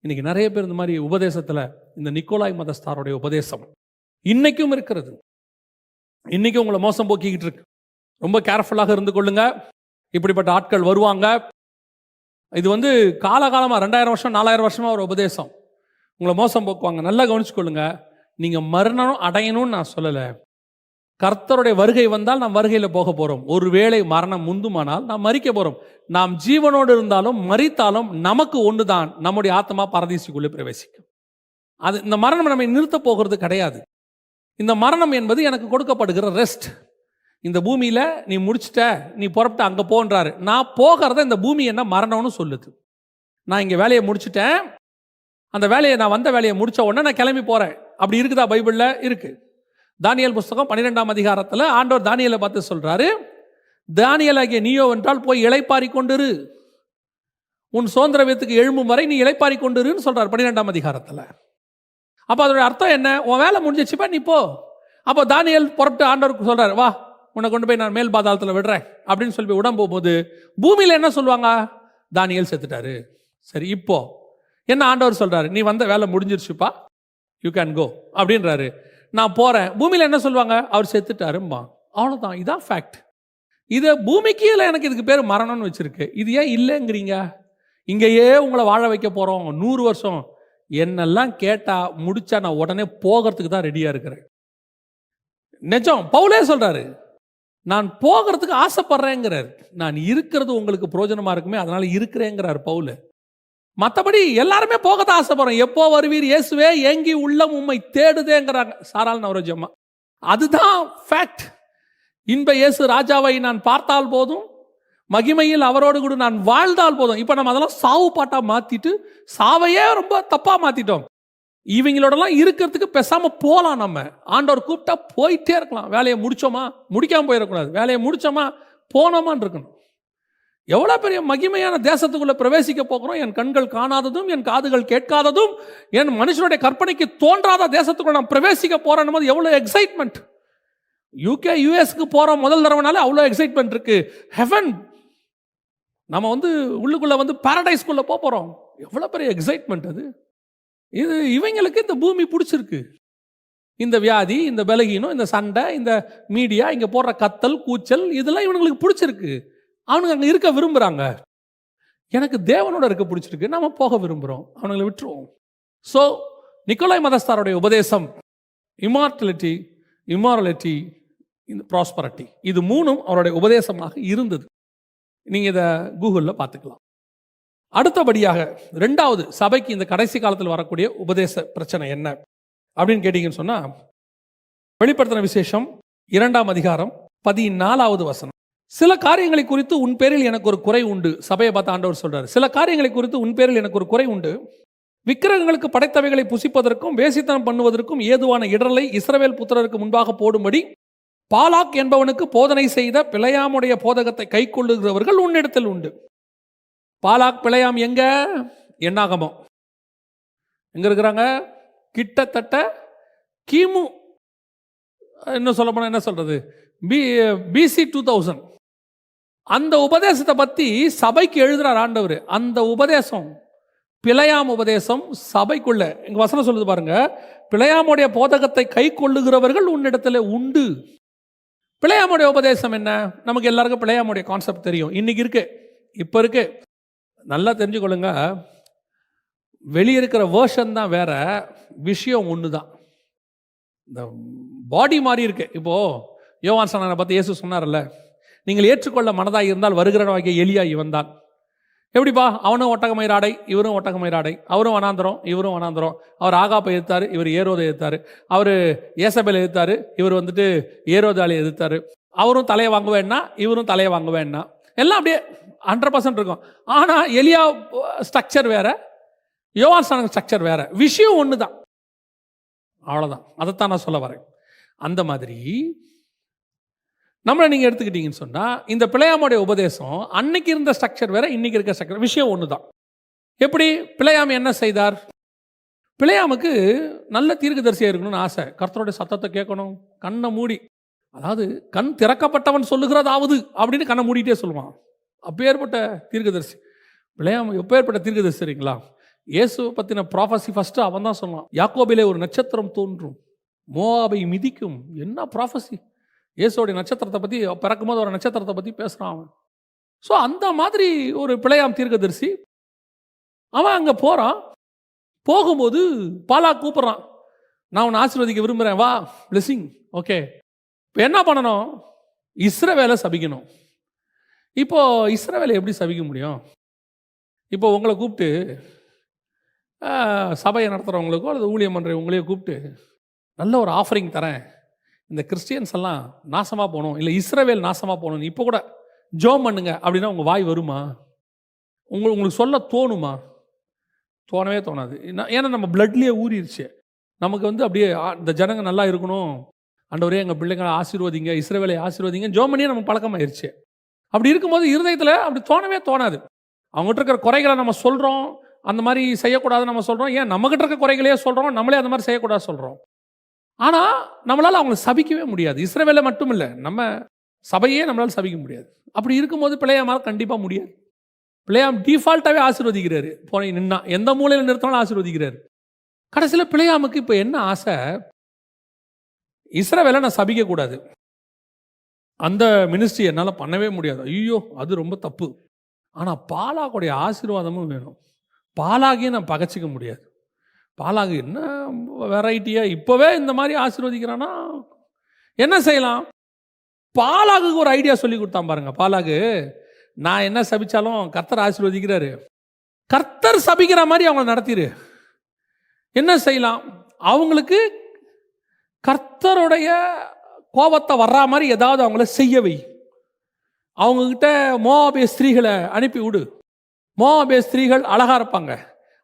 இன்னைக்கு நிறைய பேர் இந்த மாதிரி உபதேசத்தில், இந்த நிக்கோலாய் மதஸ்தாருடைய உபதேசம் இன்னைக்கும் இருக்கிறது. இன்னைக்கும் உங்களை மோசம் போக்கிக்கிட்டு இருக்கு. ரொம்ப கேர்ஃபுல்லாக இருந்து கொள்ளுங்க. இப்படிப்பட்ட ஆட்கள் வருவாங்க. இது காலகாலமாக 2000 வருஷம் 4000 வருஷமாக ஒரு உபதேசம். உங்களை மோசம் போக்குவாங்க. நல்லா கவனிச்சுக்கொள்ளுங்க. நீங்கள் மரணம் அடையணும்னு நான் சொல்லலை. கர்த்தருடைய வருகை வந்தால் நாம் வருகையில் போக போகிறோம். ஒருவேளை மரணம் முந்துமானால் நாம் மரிக்க போகிறோம். நாம் ஜீவனோடு இருந்தாலும் மரித்தாலும் நமக்கு ஒன்று தான், நம்முடைய ஆத்மா பரதீசுக்குள்ளே பிரவேசிக்கும். அது இந்த மரணம் நம்மை நிறுத்த போகிறது கிடையாது. இந்த மரணம் என்பது எனக்கு கொடுக்கப்படுகிற ரெஸ்ட். இந்த பூமியில் நீ முடிச்சிட்ட, நீ புறப்பட்ட அங்கே போன்றாரு. நான் போகிறத இந்த பூமி என்ன மரணம்னு சொல்லுது. நான் இங்கே வேலையை முடிச்சுட்டேன், அந்த வேலையை நான் வந்த வேலையை முடித்த உடனே நான் கிளம்பி போகிறேன். அப்படி இருக்குதா? பைபிளில் இருக்கு. தானியேல் புஸ்தகம் 12ஆம் அதிகாரத்தில் ஆண்டவர் தானியேலை பார்த்து சொல்றாரு, தானியேலாகிய நீயோ என்றால் போய் இளைப்பாரி கொண்டிரு, உன் சுதந்திர வீட்டுக்கு எழும்பும் வரை நீ இளைப்பாரி கொண்டிருன்னு சொல்றாரு 12ஆம் அதிகாரத்தில். அப்போ அதோட அர்த்தம் என்ன? உன் வேலை முடிஞ்சிச்சுப்பா, நீ போ. அப்போ தானியேல் புறப்பட்டு ஆண்டவருக்கு சொல்றாரு, வா உன்னை கொண்டு போய் நான் மேல் பாதாளத்தில் விடுறேன் அப்படின்னு சொல்லி போய் உடம்பு போகும்போது பூமியில் என்ன சொல்லுவாங்க? தானியேல் செத்துட்டாரு. சரி, இப்போ என்ன ஆண்டவர் சொல்றாரு? நீ வந்த வேலை முடிஞ்சிருச்சுப்பா, யூ கேன் கோ அப்படின்றாரு. நான் போகிறேன். பூமியில் என்ன சொல்லுவாங்க? அவர் செத்துட்டாரும்பா. அவ்வளோதான். இதான் ஃபேக்ட். இதை பூமிக்கு இல்லை, எனக்கு இதுக்கு பேர் மரணம்னு வச்சுருக்கு. இது ஏன் இல்லைங்கிறீங்க? இங்கேயே உங்களை வாழ வைக்க போகிறோம் 100 வருஷம். என்னெல்லாம் கேட்டால் முடிச்சா நான் உடனே போகிறதுக்கு தான் ரெடியாக இருக்கிறேன். நிஜம். பவுலே சொல்கிறாரு, நான் போகிறதுக்கு ஆசைப்படுறேங்கிறார். நான் இருக்கிறது உங்களுக்கு பிரயோஜனமாக இருக்குமே, அதனால் இருக்கிறேங்கிறார் பவுல். மற்றபடி எல்லாருமே போகத்தான் ஆசைப்படுறோம். எப்போ வருவீர் இயேசுவே, ஏங்கி உள்ளம் உம்மை தேடுதேங்கிறாங்க சாரால் நவரோஜம்மா. அதுதான் ஃபேக்ட். இன்ப இயேசு ராஜாவை நான் பார்த்தால் போதும், மகிமையில் அவரோடு கூட நான் வாழ்ந்தால் போதும். இப்போ நம்ம அதெல்லாம் சாவு பாட்டா மாற்றிட்டு, சாவையே ரொம்ப தப்பாக மாற்றிட்டோம். இவங்களோடலாம் இருக்கிறதுக்கு பேசாமல் போகலாம். நம்ம ஆண்டவர் கூப்பிட்டா போயிட்டே இருக்கலாம். வேலையை முடிச்சோமா, முடிக்காமல் போயிடக்கூடாது. வேலையை முடிச்சோமா, போனோமான்னு இருக்கணும். எவ்வளோ பெரிய மகிமையான தேசத்துக்குள்ளே பிரவேசிக்க போகிறோம். என் கண்கள் காணாததும் என் காதுகள் கேட்காததும் என் மனுஷனுடைய கற்பனைக்கு தோன்றாத தேசத்துக்குள்ள நான் பிரவேசிக்க போகிறேன் போது எவ்வளோ எக்ஸைட்மெண்ட். யூகே யூஎஸ்க்கு போகிறோம் முதல் தடவைனாலே அவ்வளோ எக்ஸைட்மெண்ட் இருக்குது. ஹெவன், நம்ம உள்ளுக்குள்ளே பாரடைஸ்குள்ளே போகிறோம். எவ்வளோ பெரிய எக்ஸைட்மெண்ட் அது. இது இவங்களுக்கு இந்த பூமி பிடிச்சிருக்கு. இந்த வியாதி, இந்த பலகீனம், இந்த சண்டை, இந்த மீடியா, இங்கே போடுற கத்தல் கூச்சல், இதெல்லாம் இவங்களுக்கு பிடிச்சிருக்கு. அவனுங்க அங்கே இருக்க விரும்புகிறாங்க. எனக்கு தேவனோட இருக்க பிடிச்சிருக்கு, நம்ம போக விரும்புகிறோம். அவனுங்களை விட்டுருவோம். ஸோ நிக்கோலாய் மதஸ்தாருடைய உபதேசம் இமார்டாலிட்டி, இம்மாரலிட்டி, இந்த ப்ராஸ்பரிட்டி, இது மூணும் அவருடைய உபதேசமாக இருந்தது. நீங்கள் இதை கூகுளில் பார்த்துக்கலாம். அடுத்தபடியாக ரெண்டாவது சபைக்கு இந்த கடைசி காலத்தில் வரக்கூடிய உபதேச பிரச்சனை என்ன அப்படின்னு கேட்டீங்கன்னு சொன்னால், வெளிப்படுத்தின விசேஷம் 2ஆம் அதிகாரம் 14வது வசனம். சில காரியங்களை குறித்து உன் பேரில் எனக்கு ஒரு குறை உண்டு. சபையை பார்த்து ஆண்டவர் சொல்றாரு, சில காரியங்களை குறித்து உன் பேரில் எனக்கு ஒரு குறை உண்டு. விக்கிரகங்களுக்கு படைத்தவைகளை புசிப்பதற்கும் வேசித்தனம் பண்ணுவதற்கும் ஏதுவான இடரலை இஸ்ரவேல் புத்திரருக்கு முன்பாக போடும்படி பாலாக் என்பவனுக்கு போதனை செய்த பிழையாமுடைய போதகத்தை கை கொள்ளுகிறவர்கள் உன்னிடத்தில் உண்டு. பாலாக் பிழையாம் எங்க? எண்ணாகமம். எங்க இருக்கிறாங்க? கிட்டத்தட்ட கிமு, இன்னும் சொல்ல போனா என்ன சொல்றது, BC 2000. அந்த உபதேசத்தை பற்றி சபைக்கு எழுதுறார் ஆண்டவர். அந்த உபதேசம் பிழையாம் உபதேசம் சபைக்குள்ள இங்க வசனம் சொல்லுது பாருங்க, பிழையாமுடைய போதகத்தை கை கொள்ளுகிறவர்கள் உன்னிடத்துல உண்டு. பிழையாமுடைய உபதேசம் என்ன? நமக்கு எல்லாருக்கும் பிழையாமுடைய கான்செப்ட் தெரியும். இன்னைக்கு இருக்கு, இப்போ இருக்கு. நல்லா தெரிஞ்சுக்கொள்ளுங்க, வெளியே இருக்கிற வேர்ஷன் தான் வேற, விஷயம் ஒன்று தான். இந்த பாடி மாறி இருக்கு. இப்போ யோவான் ஸ்நானனை பற்றி இயேசு சொன்னார்ல, நீங்கள் ஏற்றுக்கொள்ள மனதாக இருந்தால் வருகிறவனாகிய எலியா இவன் தான். எப்படிப்பா? அவனும் ஒட்டகமயிராடை, இவரும் ஒட்டகமயிராடை. அவரும் வனாந்தரம், இவரும் வனாந்தரம். அவர் ஆகாப்பை எதிர்த்தாரு, இவர் ஏரோதை எதிர்த்தாரு. அவர் ஏசபேலை எதிர்த்தாரு, இவர் ஏரோதாலை எதிர்த்தாரு. அவரும் தலையை வாங்குவேன்னா இவரும் தலையை வாங்குவேன்னா, எல்லாம் அப்படியே 100% இருக்கும். ஆனால் எலியா ஸ்ட்ரக்சர் வேற, யோவான் ஸ்நானன் ஸ்ட்ரக்சர் வேற, விஷயம் ஒன்று தான். அவ்வளோதான். அதைத்தான் நான் சொல்ல வரேன். அந்த மாதிரி நம்மளை நீங்கள் எடுத்துக்கிட்டீங்கன்னு சொன்னால், இந்த பிழையாமுடைய உபதேசம் அன்னைக்கு இருந்த ஸ்ட்ரக்சர் வேற, இன்னைக்கு இருக்க ஸ்ட்ரக்சர், விஷயம் ஒன்று தான். எப்படி? பிழையாம் என்ன செய்தார்? பிழையாமுக்கு நல்ல தீர்க்கதரிசியாக இருக்கணும்னு ஆசை. கர்த்தருடைய சத்தத்தை கேட்கணும், கண்ணை மூடி, அதாவது கண் திறக்கப்பட்டவன் சொல்லுகிறதாவது அப்படின்னு கண்ணை மூடிட்டே சொல்லுவான். அப்பேற்பட்ட தீர்க்கதரிசி பிழையாம். எப்பேற்பட்ட தீர்க்கதரிசி சரிங்களா? இயேசுவை பற்றின ப்ராஃபஸி ஃபஸ்ட்டு அவன் தான் சொன்னான். யாக்கோபிலே ஒரு நட்சத்திரம் தோன்றும், மோவாபை மிதிக்கும். என்ன ப்ராஃபஸி! இயேசுடைய நட்சத்திரத்தை பற்றி, பிறக்கும்போது ஒரு நட்சத்திரத்தை பற்றி பேசுகிறான் அவன். ஸோ அந்த மாதிரி ஒரு பிழையாம் தீர்க்கதரிசி. அவன் அங்கே போகிறான். போகும்போது பாலா கூப்பிட்றான், நான் உன்னை ஆசீர்வதிக்க விரும்புகிறேன், வா, பிளெஸிங். ஓகே, இப்போ என்ன பண்ணணும்? இஸ்ரவேலை சபிக்கணும். இப்போது இஸ்ரவேலை எப்படி சபிக்க முடியும்? இப்போ உங்களை கூப்பிட்டு, சபையை நடத்துகிறவங்களுக்கோ அல்லது ஊழியம் பண்ணுறவங்களையோ கூப்பிட்டு, நல்ல ஒரு ஆஃபரிங் தரேன், இந்த கிறிஸ்டியன்ஸ் எல்லாம் நாசமாக போகணும், இல்லை இஸ்ரவேல் நாசமாக போகணும், இப்போ கூட ஜோம் பண்ணுங்க அப்படின்னா உங்கள் வாய் வருமா? உங்களுக்கு சொல்ல தோணுமா? தோணவே தோணாது. ஏன்னா நம்ம பிளட்லேயே ஊறிடுச்சு. நமக்கு அப்படியே இந்த ஜனங்க நல்லா இருக்கணும், ஆண்டவரே எங்கள் பிள்ளைங்களை ஆசீர்வதிங்க, இஸ்ரவேலை ஆசீர்வதிங்க, ஜோம் பண்ணியே நம்ம பழக்கமாயிருச்சு. அப்படி இருக்கும்போது இருதயத்தில் அப்படி தோணவே தோணாது. அவங்ககிட்ட இருக்கிற குறைகளை நம்ம சொல்கிறோம், அந்த மாதிரி செய்யக்கூடாதுன்னு நம்ம சொல்கிறோம். ஏன் நம்மகிட்ட இருக்க குறைகளையே சொல்கிறோம், நம்மளே அந்த மாதிரி செய்யக்கூடாது சொல்கிறோம். ஆனால் நம்மளால் அவங்களை சபிக்கவே முடியாது. இஸ்ரவேலை மட்டும் இல்லை, நம்ம சபையே நம்மளால் சபிக்க முடியாது. அப்படி இருக்கும்போது பிழையாமால் கண்டிப்பாக முடியாது. பிழையாம் டிஃபால்ட்டாகவே ஆசீர்வதிக்கிறாரு. போய் நின்னா எந்த மூலையில் நிறுத்தினாலும் ஆசீர்வதிக்கிறாரு. கடைசியில் பிழையாமுக்கு இப்போ என்ன ஆசை? இஸ்ரவேலை நான் சபிக்கக்கூடாது, அந்த மினிஸ்ட்ரி என்னால் பண்ணவே முடியாது, ஐயோ அது ரொம்ப தப்பு. ஆனால் பாலாகுடைய ஆசீர்வாதமும் வேணும். பாலாகையும் நான் பகைச்சிக்க முடியாது. பாலாகு என்ன வெரைட்டியாக இப்போவே இந்த மாதிரி ஆசீர்வதிக்கிறான்னா என்ன செய்யலாம்? பாலாகுக்கு ஒரு ஐடியா சொல்லி கொடுத்தான் பாருங்க. பாலாகு, நான் என்ன சபிச்சாலும் கர்த்தர் ஆசீர்வதிக்கிறாரு, கர்த்தர் சபிக்கிற மாதிரி அவங்கள நடத்திரு. என்ன செய்யலாம்? அவங்களுக்கு கர்த்தருடைய கோபத்தை வர்ற மாதிரி ஏதாவது அவங்கள செய்யவை. அவங்கக்கிட்ட மோவாபிய ஸ்திரீகளை அனுப்பி விடு. மோவாபிய ஸ்திரீகள் அழகாக இருப்பாங்க.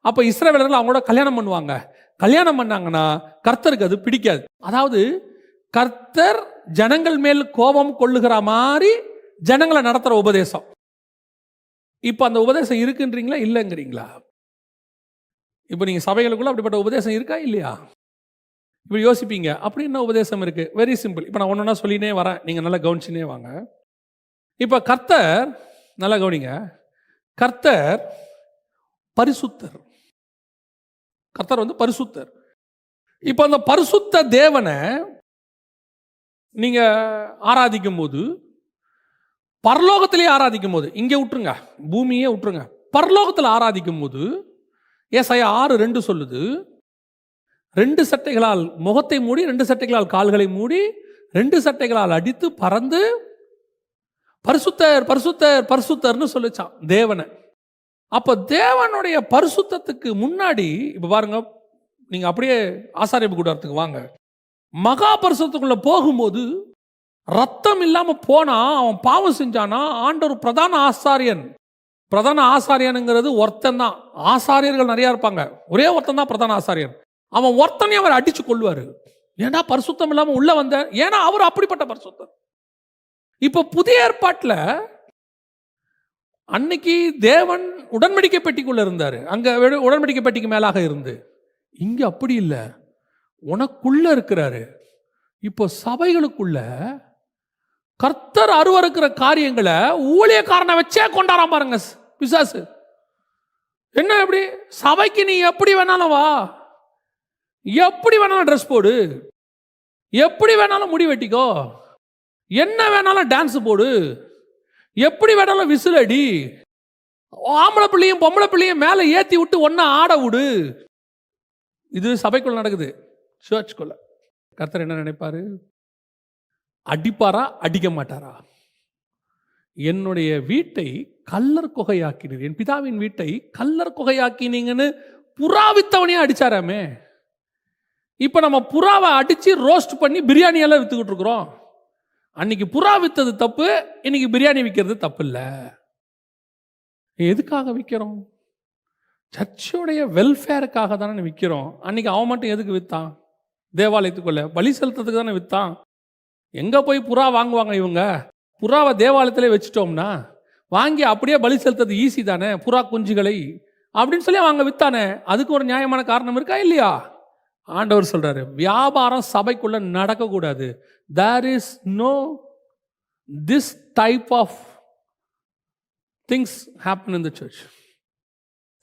அப்போ இஸ்ரவேலர்கள் அவங்களோட கல்யாணம் பண்ணுவாங்க. கல்யாணம் பண்ணாங்கன்னா கர்த்தருக்கு அது பிடிக்காது. அதாவது கர்த்தர் ஜனங்கள் மேல் கோபம் கொள்ளுகிற மாதிரி ஜனங்களை நடத்துகிற உபதேசம். இப்போ அந்த உபதேசம் இருக்குன்றீங்களா இல்லைங்கிறீங்களா? இப்போ நீங்கள் சபைகளுக்குள்ள அப்படிப்பட்ட உபதேசம் இருக்கா இல்லையா? இப்படி யோசிப்பீங்க, அப்படி என்ன உபதேசம் இருக்கு? Very simple. இப்போ நான் ஒன்றா சொல்லினே வரேன், நீங்கள் நல்லா கவனிச்சுனே வாங்க. இப்போ கர்த்தர், நல்லா கவனிங்க, கர்த்தர் பரிசுத்தர். கர்த்தர் வந்து பரிசுத்தர். இப்போ அந்த பரிசுத்த தேவனை நீங்க ஆராதிக்கும் போது, பரலோகத்திலே ஆராதிக்கும் போது, இங்கே விட்டுருங்க, பூமியே விட்டுருங்க, பரலோகத்தில் ஆராதிக்கும் போது ஏசாயா 6:2 சொல்லுது, 2 சட்டைகளால் முகத்தை மூடி, 2 சட்டைகளால் கால்களை மூடி, 2 சட்டைகளால் அடித்து பறந்து பரிசுத்தர் பரிசுத்தர் பரிசுத்தர்னு சொல்லிச்சான் தேவனை. அப்ப தேவனுடைய பரிசுத்தத்துக்கு முன்னாடி இப்ப பாருங்க, நீங்க அப்படியே ஆசாரியப்பு கூடாரத்துக்கு வாங்க. மகா பரிசுத்தத்துக்குள்ள போகும்போது ரத்தம் இல்லாம போனா அவன் பாவம் செஞ்சானா, ஆண்டவர் பிரதான ஆசாரியன். பிரதான ஆசாரியனுங்கிறது ஒருத்தன் தான். ஆசாரியர்கள் நிறைய இருப்பாங்க, ஒரே ஒருத்தன் தான் பிரதான ஆசாரியன். அவன் ஒருத்தனையும் அவர் அடிச்சு கொள்வாரு. ஏன்னா பரிசுத்தம் இல்லாம உள்ள வந்த, ஏன்னா அவர் அப்படிப்பட்ட பரிசுத்தம். இப்ப புதிய ஏற்பாட்டில் அன்னைக்கு தேவன் உடன்படிக்கை பெட்டிக்குள்ள இருந்தாரு, அங்க உடன்படிக்கை பெட்டிக்கு மேலாக இருந்து. இங்க அப்படி இல்லை, உனக்குள்ள இருக்கிறாரு. இப்போ சபைகளுக்குள்ள கர்த்தர் அருவருக்கிற காரியங்களை ஊழியக்காரனை வச்சே கொண்டாடாம பாருங்க பிசாசு. என்ன எப்படி சபைக்கு நீ எப்படி வேணாலும் வா, எப்படி வேணாலும் ட்ரெஸ் போடு, எப்படி வேணாலும் முடி வெட்டிக்கோ, என்ன வேணாலும் டான்ஸ் போடு, எப்படி வேணாலும் விசில் அடி, ஆம்பளை பிள்ளையும் பொம்பளை பிள்ளையும் மேலே ஏற்றி விட்டு ஒன்னா ஆட விடு. இது சபைக்குள்ள நடக்குது, சர்ச்சுக்குள்ள. கர்த்தர் என்ன நினைப்பாரு? அடிப்பாரா அடிக்க மாட்டாரா? என்னுடைய வீட்டை கல்லர் குகையாக்கினீர், என் பிதாவின் வீட்டை கல்லர் குகையாக்கினீங்கன்னு புறாவித்தவனையே அடிச்சாராமே. இப்ப நம்ம புறாவை அடிச்சு ரோஸ்ட் பண்ணி பிரியாணி எல்லாம் வித்துக்கிட்டு இருக்கிறோம். அன்னைக்கு புறா வித்தது தப்பு, இன்னைக்கு பிரியாணி விற்கிறது தப்பு இல்லை. எதுக்காக விற்கிறோம்? சர்ச்சோடைய வெல்ஃபேருக்காக தானே விற்கிறோம். அன்னைக்கு அவன் மட்டும் எதுக்கு விற்றான்? தேவாலயத்துக்குள்ள பலி செலுத்துறதுக்கு தானே விற்றான். எங்க போய் புறா வாங்குவாங்க இவங்க? புறாவை தேவாலயத்திலே வச்சுட்டோம்னா வாங்கி அப்படியே பலி செலுத்துறது ஈஸி தானே, புறா குஞ்சுகளை அப்படின்னு சொல்லி அவங்க வித்தானே. அதுக்கு ஒரு நியாயமான காரணம் இருக்கா இல்லையா? ஆண்டவர் சொல்றாரு, வியாபாரம் சபைக்குள்ள நடக்கக்கூடாது. There is no this type of things happen in the church.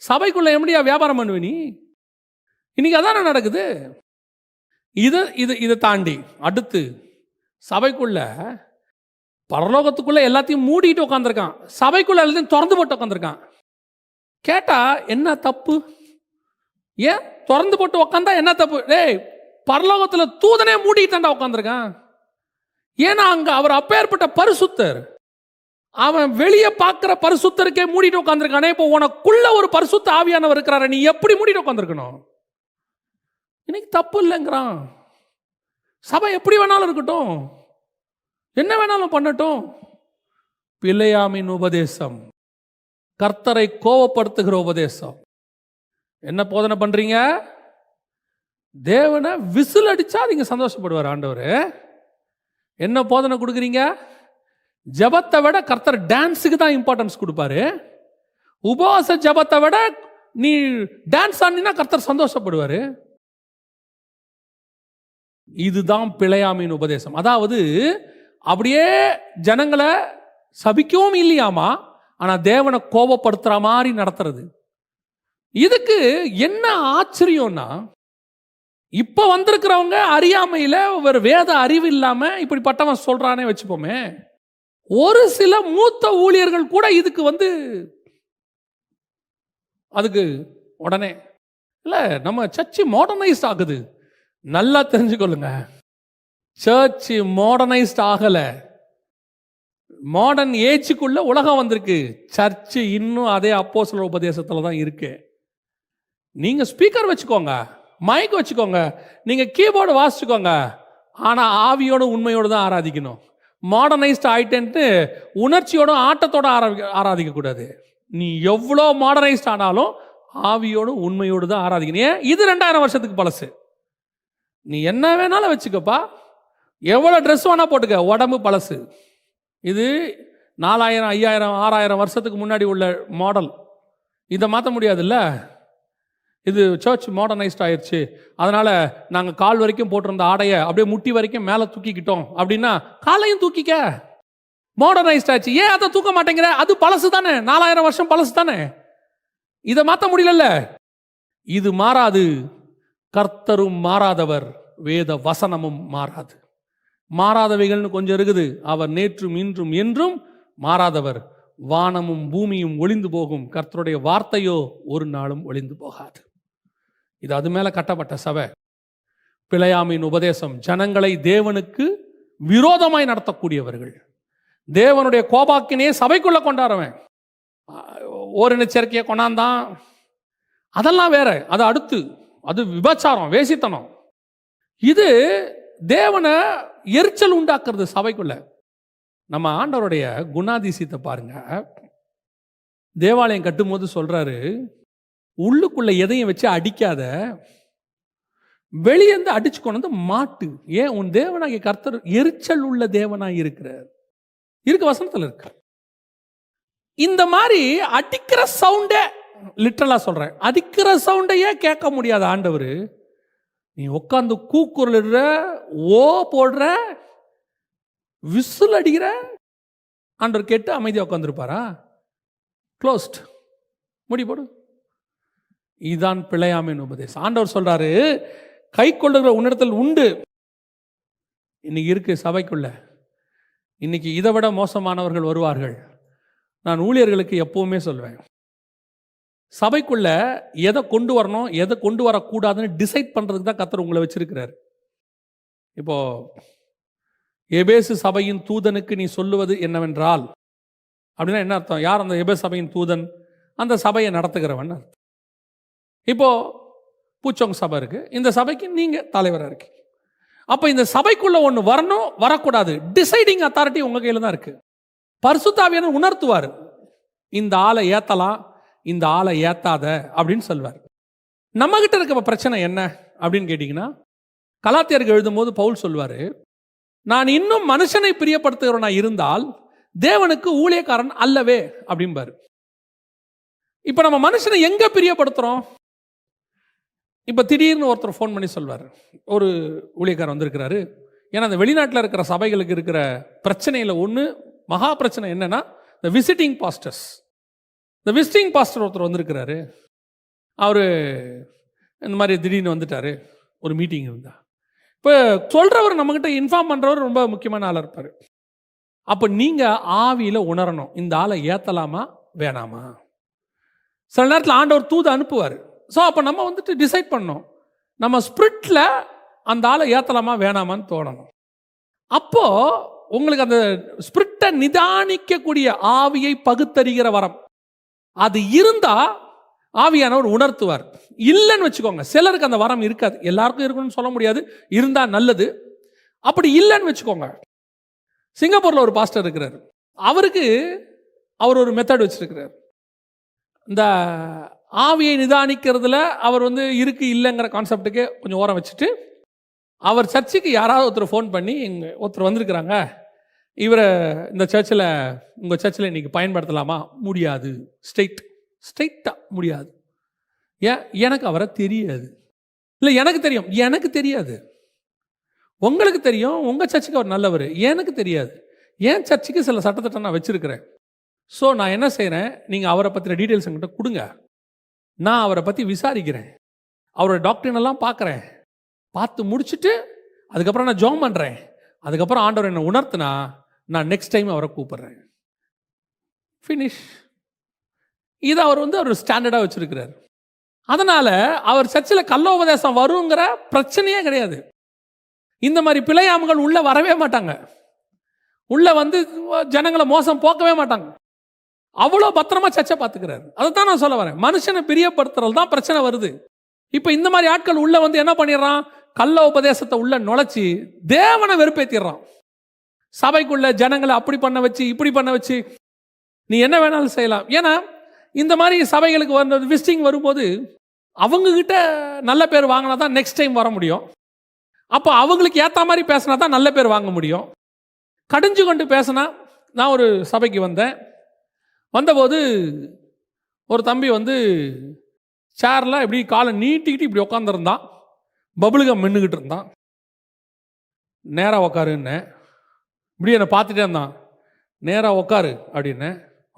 சபைக்குள்ள எப்படியா வியாபாரம் பண்ணுவ நீ? இன்னைக்கு அதான நடக்குது. இதை தாண்டி அடுத்து சபைக்குள்ள பரலோகத்துக்குள்ள எல்லாத்தையும் மூடிட்டு உட்காந்துருக்கான், சபைக்குள்ள எல்லாத்தையும் திறந்து போட்டு உட்காந்துருக்கான். கேட்டா என்ன தப்பு? ஏன் திறந்து போட்டு உட்காந்தா என்ன தப்பு? டேய், பரலோகத்துல தூதனே மூடிட்டாண்டா உட்காந்துருக்கான். ஏன்னா அங்க அவர் அப்பேற்பட்ட பரிசுத்தர். அவன் வெளியே பார்க்கிற பரிசுத்தருக்கே மூடிட்டு உட்காந்துருக்கானே. இப்போ உனக்குள்ள ஒரு பரிசுத்த ஆவியானவர் இருக்கிறார, நீ எப்படி மூடிட்டு உட்காந்துருக்கணும்? இன்னைக்கு தப்பு இல்லைங்கிறான். சபை எப்படி வேணாலும் இருக்கட்டும், என்ன வேணாலும் பண்ணட்டும். பிழையாமின் உபதேசம், கர்த்தரை கோபப்படுத்துகிற உபதேசம். என்ன போதனை பண்றீங்க? தேவனை விசில் அடிச்சா நீங்க சந்தோஷப்படுவார் ஆண்டவர். என்ன போதனை கொடுக்குறீங்க? ஜபத்தை விட கர்த்தர் டான்ஸுக்கு தான் இம்பார்ட்டன்ஸ் கொடுப்பாரு. உபவாச ஜபத்தை விட நீ டான்ஸ் ஆடினா கர்த்தர் சந்தோஷப்படுவாரு. இதுதான் பிழையாமின் உபதேசம். அதாவது அப்படியே ஜனங்களை சபிக்கவும் இல்லையாமா, ஆனா தேவனை கோபப்படுத்துற மாதிரி நடத்துறது. இதுக்கு என்ன ஆச்சரியம்னா, இப்ப வந்திருக்கிறவங்க அறியாமையில ஒரு வேத அறிவு இல்லாம இப்படிப்பட்டவன் சொல்றானே வச்சுப்போமே, ஒரு சில மூத்த ஊழியர்கள் கூட இதுக்கு அதுக்கு உடனே இல்ல, நம்ம சர்ச்சு மாடர்னைஸ்ட் ஆகுது. நல்லா தெரிஞ்சுக்கொள்ளுங்க, சர்ச் மாடர்னைஸ்ட் ஆகல. மாடர்ன் ஏஜுக்குள்ள உலகம் வந்திருக்கு, சர்ச்சு இன்னும் அதே அப்போஸ்தலர் உபதேசத்துல தான் இருக்கு. நீங்க ஸ்பீக்கர் வச்சுக்கோங்க, மைக் வச்சுக்கோங்க, நீங்க கீபோர்டு வாசிச்சுக்கோங்க, ஆனா ஆவியோட உண்மையோடு தான் ஆராதிக்கணும். மாடர்னைஸ்ட் ஆயிட்டேன்ட்டு உணர்ச்சியோட ஆட்டத்தோட ஆராதிக்க கூடாது. நீ எவ்வளோ மாடர்னைஸ்ட் ஆனாலும் ஆவியோடு உண்மையோடு தான் ஆராதிக்கணும். ஏன்? இது 2000 வருஷத்துக்கு பழசு. நீ என்ன வேணாலும் வச்சுக்கப்பா, எவ்வளோ ட்ரெஸ் வேணா போட்டுக்க, உடம்பு பழசு. இது 4000, 5000, 6000 வருஷத்துக்கு முன்னாடி உள்ள மாடல். இதை மாற்ற முடியாதுல்ல. இது சர்ச் மாடர்னைஸ்ட் ஆயிடுச்சு, அதனால் நாங்கள் கால் வரைக்கும் போட்டிருந்த ஆடையை அப்படியே முட்டி வரைக்கும் மேலே தூக்கிக்கிட்டோம் அப்படின்னா காலையும் தூக்கிக்க. மாடர்னைஸ்ட் ஆச்சு. ஏன் அதை தூக்க மாட்டேங்கிற? அது பழசு தானே, 4000 வருஷம் பழசு தானே. இதை மாற்ற முடியல. இது மாறாது. கர்த்தரும் மாறாதவர், வேத வசனமும் மாறாது. மாறாதவைகள்னு கொஞ்சம் இருக்குது. அவர் நேற்றும் இன்றும் என்றும் மாறாதவர். வானமும் பூமியும் ஒளிந்து போகும், கர்த்தருடைய வார்த்தையோ ஒரு நாளும் ஒளிந்து போகாது. இது அது மேல கட்டப்பட்ட சபை. பிழையாமையின் உபதேசம், ஜனங்களை தேவனுக்கு விரோதமாய் நடத்தக்கூடியவர்கள். தேவனுடைய கோபாக்கினையே சபைக்குள்ள கொண்டாடுவேன். ஓரினச்சேர்க்கையை கொண்டாந்தான், அதெல்லாம் வேற, அது அடுத்து. அது விபச்சாரம், வேசித்தனம். இது தேவனை எரிச்சல் உண்டாக்குறது சபைக்குள்ள. நம்ம ஆண்டவருடைய குணாதிசயத்தை பாருங்க. தேவாலயம் கட்டும்போது சொல்றாரு, உள்ளுக்குள்ள எதையும் வச்சு அடிக்காத, வெளியேந்து அடிச்சு கொண்டு வந்து மாட்டு. ஏன்? உன் தேவனாகிய கர்த்தர் எரிச்சல் உள்ள தேவனாய் இருக்கிறார். இருக்கு, வசனத்தில் இருக்கு. இந்த மாதிரி அடிக்கிற சவுண்டே, லிட்டரலா சொல்றேன், அடிக்கிற சவுண்டையே கேட்க முடியாத ஆண்டவர், நீ உட்காந்து கூக்குரலிடுற, ஓ போடுற, விசில் அடிக்கிற, ஆண்டவர் கேட்டு அமைதியாக உட்காந்துருப்பாரா? க்ளோஸ்ட், முடி போடு. இதுதான் பிழையாமையின் உபதேசம். ஆண்டவர் சொல்றாரு, கை கொள்ளுகிற உன்னிடத்தில் உண்டு. இன்னைக்கு இருக்கு சபைக்குள்ள. இன்னைக்கு இதை விட மோசமானவர்கள் வருவார்கள். நான் ஊழியர்களுக்கு எப்பவுமே சொல்வேன், சபைக்குள்ள எதை கொண்டு வரணும், எதை கொண்டு வரக்கூடாதுன்னு டிசைட் பண்றதுக்கு தான் கர்த்தர் உங்களை வச்சிருக்கிறார். இப்போ எபேசு சபையின் தூதனுக்கு நீ சொல்லுவது என்னவென்றால் அப்படின்னா என்ன அர்த்தம்? யார் அந்த எபேசு சபையின் தூதன்? அந்த சபையை நடத்துகிறவன் அர்த்தம். இப்போ பூச்சோங் சபை இருக்கு, இந்த சபைக்கு நீங்க தலைவராக இருக்கு. அப்போ இந்த சபைக்குள்ள ஒன்று வரணும், வரக்கூடாது, டிசைடிங் அத்தாரிட்டி உங்க கையில் தான் இருக்கு. பரிசுத்த ஆவியானவர் உணர்த்துவார், இந்த ஆளை ஏத்தலாம், இந்த ஆளை ஏத்தாத அப்படின்னு சொல்வார். நம்ம கிட்ட இருக்க பிரச்சனை என்ன அப்படின்னு கேட்டீங்கன்னா, கலாத்தியருக்கு எழுதும் போது பவுல் சொல்வாரு, நான் இன்னும் மனுஷனை பிரியப்படுத்துகிறவனா இருந்தால் தேவனுக்கு ஊழியக்காரன் அல்லவே அப்படிம்பாரு. இப்ப நம்ம மனுஷனை எங்க பிரியப்படுத்துறோம்? இப்ப திடீர்னு ஒருத்தர் ஃபோன் பண்ணி சொல்வார், ஒரு ஊழியக்காரர் வந்திருக்கிறாரு. ஏன்னா அந்த வெளிநாட்டில் இருக்கிற சபைகளுக்கு இருக்கிற பிரச்சனையில் ஒன்று, மகா பிரச்சனை என்னன்னா, இந்த விசிட்டிங் பாஸ்டர்ஸ். இந்த விசிட்டிங் பாஸ்டர் ஒருத்தர் வந்திருக்கிறாரு. அவர் இந்த மாதிரி திடீர்னு வந்துட்டாரு, ஒரு மீட்டிங் இருந்தா. இப்போ சொல்றவர் நம்மகிட்ட இன்ஃபார்ம் பண்றவர் ரொம்ப முக்கியமான ஆளாக இருப்பார். அப்போ நீங்க ஆவியில உணரணும், இந்த ஆளை ஏத்தலாமா வேணாமா. சில நேரத்தில் ஆண்டவர் தூது அனுப்புவார். ஸோ அப்போ நம்ம வந்துட்டு டிசைட் பண்ணணும், நம்ம ஸ்பிரிட்ல அந்த ஆளை ஏத்தலாமா வேணாமான்னு தோணணும். அப்போ உங்களுக்கு அந்த ஸ்பிரிட்டை நிதானிக்கக்கூடிய ஆவியை பகுத்தறிகிற வரம் அது இருந்தா ஆவியானவர் உணர்த்துவார். இல்லைன்னு வச்சுக்கோங்க, சிலருக்கு அந்த வரம் இருக்காது, எல்லாருக்கும் இருக்கணும்னு சொல்ல முடியாது, இருந்தா நல்லது. அப்படி இல்லைன்னு வச்சுக்கோங்க, சிங்கப்பூர்ல ஒரு பாஸ்டர் இருக்கிறார். அவருக்கு அவர் ஒரு மெத்தட் வச்சிருக்கிறார். இந்த ஆவியை நிதானிக்கிறதுல அவர் இருக்கு இல்லைங்கிற கான்செப்டுக்கு கொஞ்சம் ஓரம் வச்சுட்டு, அவர் சர்ச்சுக்கு யாராவது ஒருத்தர் ஃபோன் பண்ணி, ஒருத்தர் வந்திருக்கிறாங்க, இவரை இந்த சர்ச்சில், உங்கள் சர்ச்சில் இன்னைக்கு பயன்படுத்தலாமா? முடியாது. ஸ்ட்ரெயிட்டாக முடியாது. ஏன்? எனக்கு அவரை தெரியாது. இல்லை, எனக்கு தெரியும். எனக்கு தெரியாது. உங்களுக்கு தெரியும், உங்கள் சர்ச்சுக்கு அவர் நல்லவர், எனக்கு தெரியாது. ஏன் சர்ச்சுக்கு சில சட்டத்திட்டம் நான் வச்சுருக்கிறேன். ஸோ நான் என்ன செய்கிறேன், நீங்கள் அவரை பற்றின டீட்டெயில்ஸ் என்கிட்ட கொடுங்க, நான் அவரை பற்றி விசாரிக்கிறேன், அவரோட டாக்டரினெல்லாம் பார்க்குறேன், பார்த்து முடிச்சுட்டு அதுக்கப்புறம் நான் ஜெபம் பண்ணுறேன். அதுக்கப்புறம் ஆண்டவர் என்னை உணர்த்தினா நான் நெக்ஸ்ட் டைம் அவரை கூப்பிட்றேன். ஃபினிஷ். இதை அவர் அவர் ஸ்டாண்டர்டாக வச்சுருக்கிறார். அதனால் அவர் சர்ச்சில் கள்ளோபதேசம் வருங்கிற பிரச்சனையே கிடையாது. இந்த மாதிரி பிழையாமங்கள் உள்ளே வரவே மாட்டாங்க, உள்ளே ஜனங்களை மோசம் போக்கவே மாட்டாங்க. அவ்வளோ பத்திரமா சர்ச்சை பார்த்துக்கிறாரு. அதை தான் நான் சொல்ல வரேன், மனுஷனை பிரியப்படுத்துறது தான் பிரச்சனை வருது. இப்போ இந்த மாதிரி ஆட்கள் உள்ள என்ன பண்ணிடுறான், கள்ள உபதேசத்தை உள்ள நுழைச்சி தேவனை வெறுப்பேற்றிடுறான். சபைக்குள்ள ஜனங்களை அப்படி பண்ண வச்சு இப்படி பண்ண வச்சு நீ என்ன வேணாலும் செய்யலாம். ஏன்னா இந்த மாதிரி சபைகளுக்கு விசிட்டிங் வரும்போது அவங்கக்கிட்ட நல்ல பேர் வாங்கினா தான் நெக்ஸ்ட் டைம் வர முடியும். அப்போ அவங்களுக்கு ஏற்ற மாதிரி பேசினா தான் நல்ல பேர் வாங்க முடியும். கடிஞ்சு கொண்டு பேசினா நான் ஒரு சபைக்கு வந்தபோது ஒரு தம்பி சேரில் இப்படி காலை நீட்டிக்கிட்டு இப்படி உட்காந்துருந்தான். பபுளுகம் மென்னுக்கிட்டு இருந்தான். நேராக உக்காருன்னு இப்படி என்னை பார்த்துட்டே இருந்தான். நேராக உக்காரு அப்படின்னு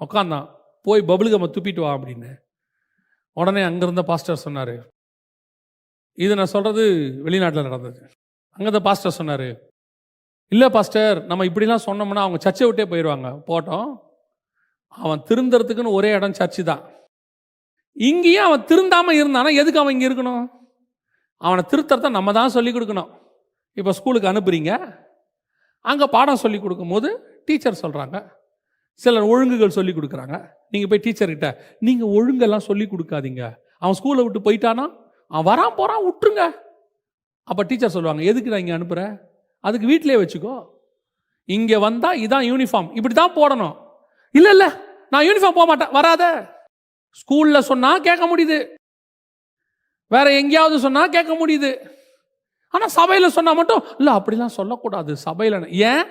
உக்காந்தான். போய் பபுளுகம்மை துப்பிட்டு வா அப்படின்னு. உடனே அங்கேருந்த பாஸ்டர் சொன்னார், இது நான் சொல்கிறது வெளிநாட்டில் நடந்தது. அங்கே இந்த பாஸ்டர் சொன்னார், இல்லை பாஸ்டர், நம்ம இப்படிலாம் சொன்னோம்னா அவங்க சர்ச்சை விட்டே போயிடுவாங்க. போட்டோம், அவன் திருந்துறதுக்குன்னு ஒரே இடம் சர்ச்சு தான். இங்கேயும் அவன் திருந்தாமல் இருந்தானா எதுக்கு அவன் இங்கே இருக்கணும்? அவனை திருத்தறத நம்ம தான் சொல்லிக் கொடுக்கணும். இப்போ ஸ்கூலுக்கு அனுப்புறீங்க, அங்கே பாடம் சொல்லி கொடுக்கும்போது டீச்சர் சொல்கிறாங்க, சிலர் ஒழுங்குகள் சொல்லி கொடுக்குறாங்க. நீங்கள் போய் டீச்சர்கிட்ட நீங்கள் ஒழுங்கெல்லாம் சொல்லி கொடுக்காதீங்க, அவன் ஸ்கூலை விட்டு போயிட்டானா அவன் வரான் போகிறான் விட்டுருங்க. அப்போ டீச்சர் சொல்லுவாங்க, எதுக்கு நான் இங்கே அனுப்புகிறேன், அதுக்கு வீட்டிலே வச்சுக்கோ, இங்கே வந்தால் இதான் யூனிஃபார்ம், இப்படி தான் போடணும். இல்லை இல்லை நான் யூனிஃபார்ம் போக மாட்டேன், வராத. ஸ்கூலில் சொன்னால் கேட்க முடியுது, வேற எங்கேயாவது சொன்னால் கேட்க முடியுது. ஆனால் சபையில் சொன்னால் மட்டும் இல்லை, அப்படிலாம் சொல்லக்கூடாது சபையில். ஏன்?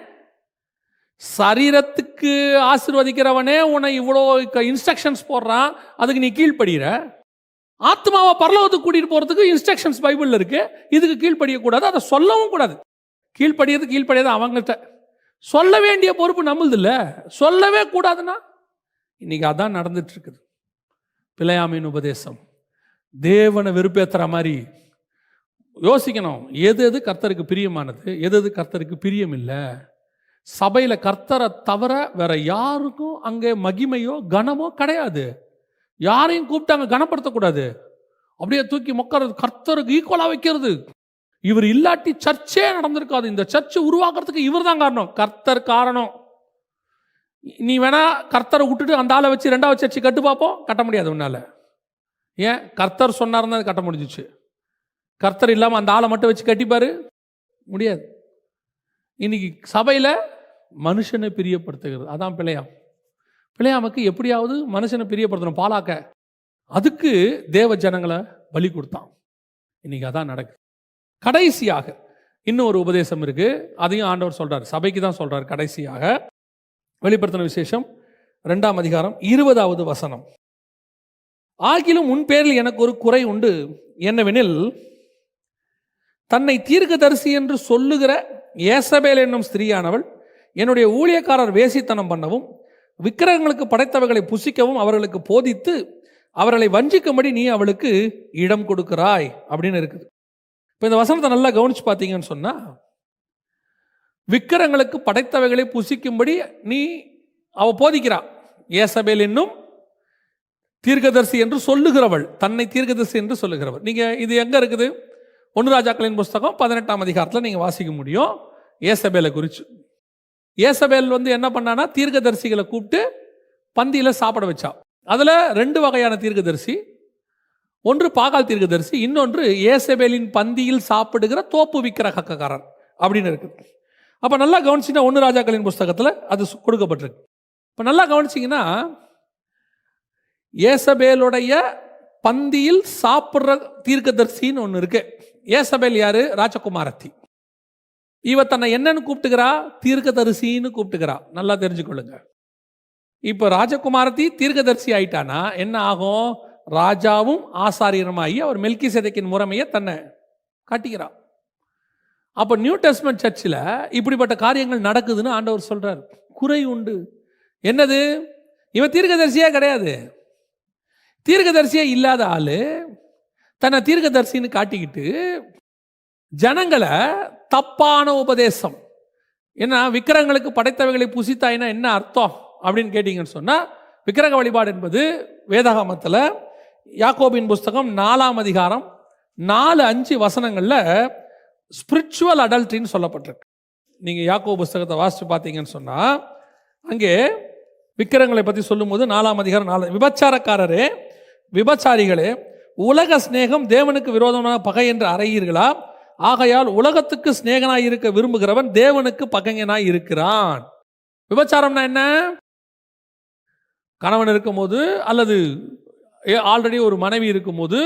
சரீரத்துக்கு ஆசீர்வதிக்கிறவனே உன்னை இவ்வளோ இன்ஸ்ட்ரக்ஷன்ஸ் போடுறான், அதுக்கு நீ கீழ்ப்படுகிற. ஆத்மாவை பரலோகத்துக்கு கூட்டிகிட்டு போகிறதுக்கு இன்ஸ்ட்ரக்ஷன்ஸ் பைபிளில் இருக்குது, இதுக்கு கீழ்ப்படியக்கூடாது, அதை சொல்லவும் கூடாது. கீழ்ப்படியாது அவங்கள்ட்ட சொல்ல வேண்டிய பொறுப்பு நம்மளுது இல்லை, சொல்லவே கூடாதுன்னா. இன்னைக்கு அதான் நடந்துட்டு இருக்குது. பிழையாமையின் உபதேசம் தேவனை வெறுப்பேற்றுற மாதிரி. யோசிக்கணும், எது எது கர்த்தருக்கு பிரியமானது, எது எது கர்த்தருக்கு பிரியம் இல்லை. சபையில் கர்த்தரை தவிர வேற யாருக்கும் அங்கே மகிமையோ கனமோ கிடையாது. யாரையும் கூப்பிட்டு அங்கே கனப்படுத்தக்கூடாது, அப்படியே தூக்கி மொக்கிறது, கர்த்தருக்கு ஈக்குவலாக வைக்கிறது. இவர் இல்லாட்டி சர்ச்சே நடந்திருக்காது. இந்த சர்ச்சை உருவாக்குறதுக்கு இவர் தான் காரணம், கர்த்தர் காரணம். நீ வேணா கர்த்தரை விட்டுட்டு அந்த ஆளை வச்சு ரெண்டாவது சர்ச்சை கட்டு பார்ப்போம், கட்ட முடியாது உன்னால. ஏன்? கர்த்தர் சொன்னார்னா கட்ட முடிஞ்சிச்சு. கர்த்தர் இல்லாமல் அந்த ஆளை மட்டும் வச்சு கட்டிப்பாரு, முடியாது. இன்னைக்கு சபையில் மனுஷனை பிரியப்படுத்துகிறது, அதான் பிழையாமுக்கு எப்படியாவது மனுஷனை பிரியப்படுத்தணும், பாலாக்க. அதுக்கு தேவ ஜனங்களை பலி கொடுத்தான். இன்னைக்கு அதான் நடக்குது. கடைசியாக இன்னும் ஒரு உபதேசம் இருக்கு, அதையும் ஆண்டவர் சொல்றாரு, சபைக்கு தான் சொல்றாரு. கடைசியாக வெளிப்படுத்தின விசேஷம் 2ஆம் அதிகாரம் 20வது வசனம். ஆகிலும் உன் பேரில் எனக்கு ஒரு குறை உண்டு, என்னவெனில் தன்னை தீர்க்கதரிசி என்று சொல்லுகிற ஏசபேல் என்னும் ஸ்திரீயானவள் என்னுடைய ஊழியக்காரர் வேசித்தனம் பண்ணவும் விக்கிரகங்களுக்கு படைத்தவைகளை புசிக்கவும் அவர்களுக்கு போதித்து அவர்களை வஞ்சிக்கும்படி நீ அவளுக்கு இடம் கொடுக்கிறாய் அப்படின்னு இருக்குது. இப்போ இந்த வசனத்தை நல்லா கவனிச்சு பார்த்தீங்கன்னு சொன்னா, விக்கிரகங்களுக்கு படைத்தவைகளை புசிக்கும்படி அவ போதிக்கிறா. ஏசபேல் என்னும் தீர்க்கதரிசி என்று சொல்லுகிறவள், தன்னை தீர்க்கதரிசி என்று சொல்லுகிறவள். நீங்க இது எங்க இருக்குது? 1 ராஜாக்களின் புஸ்தகம் 18ஆம் அதிகாரத்தில் நீங்க வாசிக்க முடியும் ஏசபேலை குறித்து. ஏசபேல் என்ன பண்ணானா, தீர்க்கதரிசிகளை கூப்பிட்டு பந்தியில் சாப்பிட வச்சா. அதில் 2 வகையான தீர்க்கதரிசி, ஒன்று பாகால் தீர்க்கதரிசி, இன்னொன்று ஏசபேலின் பந்தியில் சாப்பிடுகிற தோப்பு விக்கிரகக்காரர் அப்படின்னு இருக்குது. அப்போ நல்லா கவனிச்சிங்கன்னா 1 ராஜாக்களின் புஸ்தகத்தில் அது கொடுக்கப்பட்டிருக்கு. இப்போ நல்லா கவனிச்சிங்கன்னா, ஏசபேலுடைய பந்தியில் சாப்பிட்ற தீர்க்கதரிசின்னு ஒன்று இருக்கு. ஏசபேல் யாரு? ராஜகுமாரத்தி. இவ தன்னை என்னன்னு கூப்பிட்டுக்கிறா? தீர்க்கதரிசின்னு கூப்பிட்டுக்கிறா. நல்லா தெரிஞ்சுக்கொள்ளுங்க. இப்போ ராஜகுமாரத்தி தீர்க்கதரிசி ஆயிட்டானா என்ன ஆகும்? ராஜாவும் ஆசாரியருமாகி அவர் மெல்கிசேதேக்கின் முறைமையை தன்னை காட்டிக்கிறார். அப்போ நியூ டெஸ்ட்மென்ட் சர்ச்சில் இப்படிப்பட்ட காரியங்கள் நடக்குதுன்னு ஆண்டவர் சொல்றார். குறை உண்டு. என்னது? இவன் தீர்க்கதரிசியே கிடையாது. தீர்க்கதரிசியே இல்லாத ஆளு தன்னை தீர்க்கதரிசின்னு காட்டிக்கிட்டு ஜனங்களை தப்பான உபதேசம். ஏன்னா விக்கிரகங்களுக்கு படைத்தவைகளை புசித்தாயினா என்ன அர்த்தம் அப்படின்னு கேட்டீங்கன்னு சொன்னா, விக்கிரக வழிபாடு என்பது வேதாகமத்தில் யாக்கோபின் புஸ்தகம் 4ஆம் அதிகாரம் 4-5 வசனங்கள்ல ஸ்பிரிச்சுவல் அடல்ட்ரின்னு சொல்லப்பட்டிருக்கு. நீங்க யாக்கோபு புஸ்தகத்தை வாசிச்சு பார்த்தீங்கன்னு சொன்னா, அங்கே விக்கிரகங்களை பற்றி சொல்லும் போது 4ஆம் அதிகாரம் 4, விபச்சாரக்காரரே விபச்சாரிகளே, உலக சிநேகம் தேவனுக்கு விரோதமான பகை என்று அறையீர்களா? ஆகையால் உலகத்துக்கு சிநேகனாய் இருக்க விரும்புகிறவன் தேவனுக்கு பகைஞனாய் இருக்கிறான். விபச்சாரம்னா என்ன? கணவன் இருக்கும்போது அல்லது ஆல்ரெடி ஒரு மனைவி இருக்கும்போது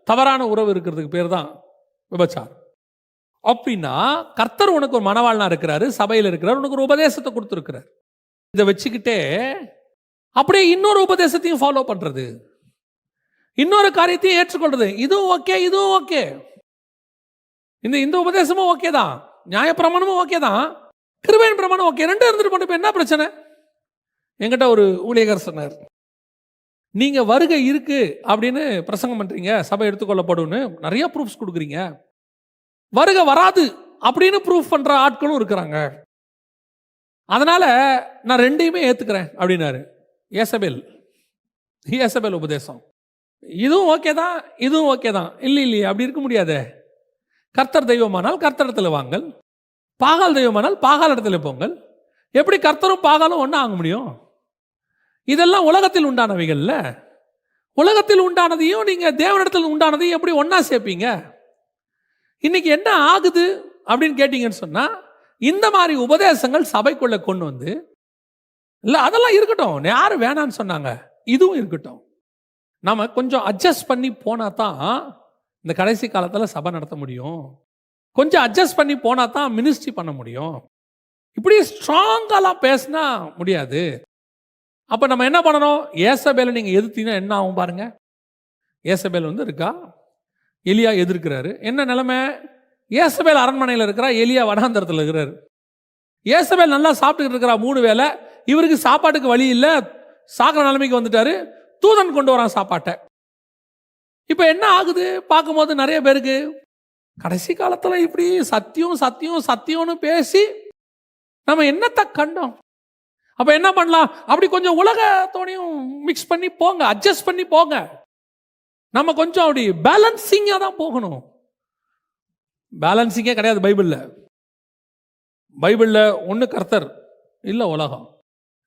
தவறான உறவு இருக்கிறதுக்கு பேர் தான் விபச்சாரம். அப்படின்னா கர்த்தர் உனக்கு ஒரு மணவாளனா இருக்கிறாரு, சபையில் இருக்கிறார், உனக்கு ஒரு உபதேசத்தை கொடுத்துருக்கிறார். இதை வச்சுக்கிட்டே அப்படியே இன்னொரு உபதேசத்தையும் ஃபாலோ பண்றது, இன்னொரு காரியத்தையும் ஏற்றுக்கொள்றது. இதுவும் ஓகே, இதுவும் ஓகே, இந்த உபதேசமும் ஓகே தான், நியாயப்பிரமாணமும் ஓகே தான், கிருபையின் பிரமாணம் ஓகே, ரெண்டும் இருந்துட்டு போட்டு என்ன பிரச்சனை? என்கிட்ட ஒரு ஊழியர் சொன்னார், நீங்க வருகை இருக்கு அப்படின்னு பிரசங்கம் பண்றீங்க, சபை எடுத்துக்கொள்ளப்படும், நிறைய ப்ரூஃப்ஸ் கொடுக்குறீங்க, வருகை வராது அப்படின்னு ப்ரூஃப் பண்ற ஆட்களும் இருக்கிறாங்க, அதனால நான் ரெண்டையுமே ஏத்துக்கிறேன் அப்படின்னாரு. ஏசபேல் உபதேசம், இதுவும் ஓகே தான், இதுவும் ஓகே தான். இல்லையே, அப்படி இருக்க முடியாது. கர்த்தர் தெய்வமானால் கர்த்தரிடத்தில் வாங்கள், பாகால் தெய்வமானால் பாகால் இடத்துல போங்கள். எப்படி கர்த்தரும் பாகாலும் ஒன்றா ஆக முடியும்? இதெல்லாம் உலகத்தில் உண்டானவைகள்ல. உலகத்தில் உண்டானதையும் நீங்க தேவனிடத்தில் உண்டானதையும் எப்படி ஒன்னா சேர்ப்பீங்க? இன்னைக்கு என்ன ஆகுது அப்படின்னு கேட்டீங்கன்னு சொன்னா, இந்த மாதிரி உபதேசங்கள் சபைக்குள்ள கொண்டு வந்து, இல்லை அதெல்லாம் இருக்கட்டும், யாரு வேணான்னு சொன்னாங்க, இதுவும் இருக்கட்டும், நம்ம கொஞ்சம் அட்ஜஸ்ட் பண்ணி போனா தான் இந்த கடைசி காலத்தில் சபை நடத்த முடியும். கொஞ்சம் அட்ஜஸ்ட் பண்ணி போனா தான் மினிஸ்ட்ரி பண்ண முடியும். இப்படி ஸ்ட்ராங்காலாம் பேசினா முடியாது. அப்போ நம்ம என்ன பண்ணணும்? ஏசபேலை நீங்கள் எதிர்த்தீங்கன்னா என்ன ஆகும் பாருங்க. ஏசபேல் இருக்கா, எலியா எதிர்க்கிறாரு. என்ன நிலைமை? ஏசபேல் அரண்மனையில் இருக்கிறா, எலியா வனாந்தரத்தில் இருக்கிறாரு. ஏசபேல் நல்லா சாப்பிட்டுக்கிட்டு இருக்கிறா 3 வேளை, இவருக்கு சாப்பாட்டுக்கு வழி இல்லை, சாக்கிற நிலைமைக்கு வந்துட்டாரு. தூதன் கொண்டு வரான் சாப்பாட்டை. இப்போ என்ன ஆகுது பார்க்கும்போது நிறைய பேருக்கு, கடைசி காலத்தில் இப்படி சத்தியம் சத்தியம் சத்தியம்னு பேசி நம்ம என்னத்தை கண்டோம்? அப்போ என்ன பண்ணலாம்? அப்படி கொஞ்சம் உலகத்தோடையும் மிக்ஸ் பண்ணி போங்க, அட்ஜஸ்ட் பண்ணி போங்க. நம்ம கொஞ்சம் அப்படி பேலன்சிங்காக தான் போகணும். பேலன்சிங்கே கிடையாது பைபிளில் ஒன்று கர்த்தர் இல்லை உலகம்,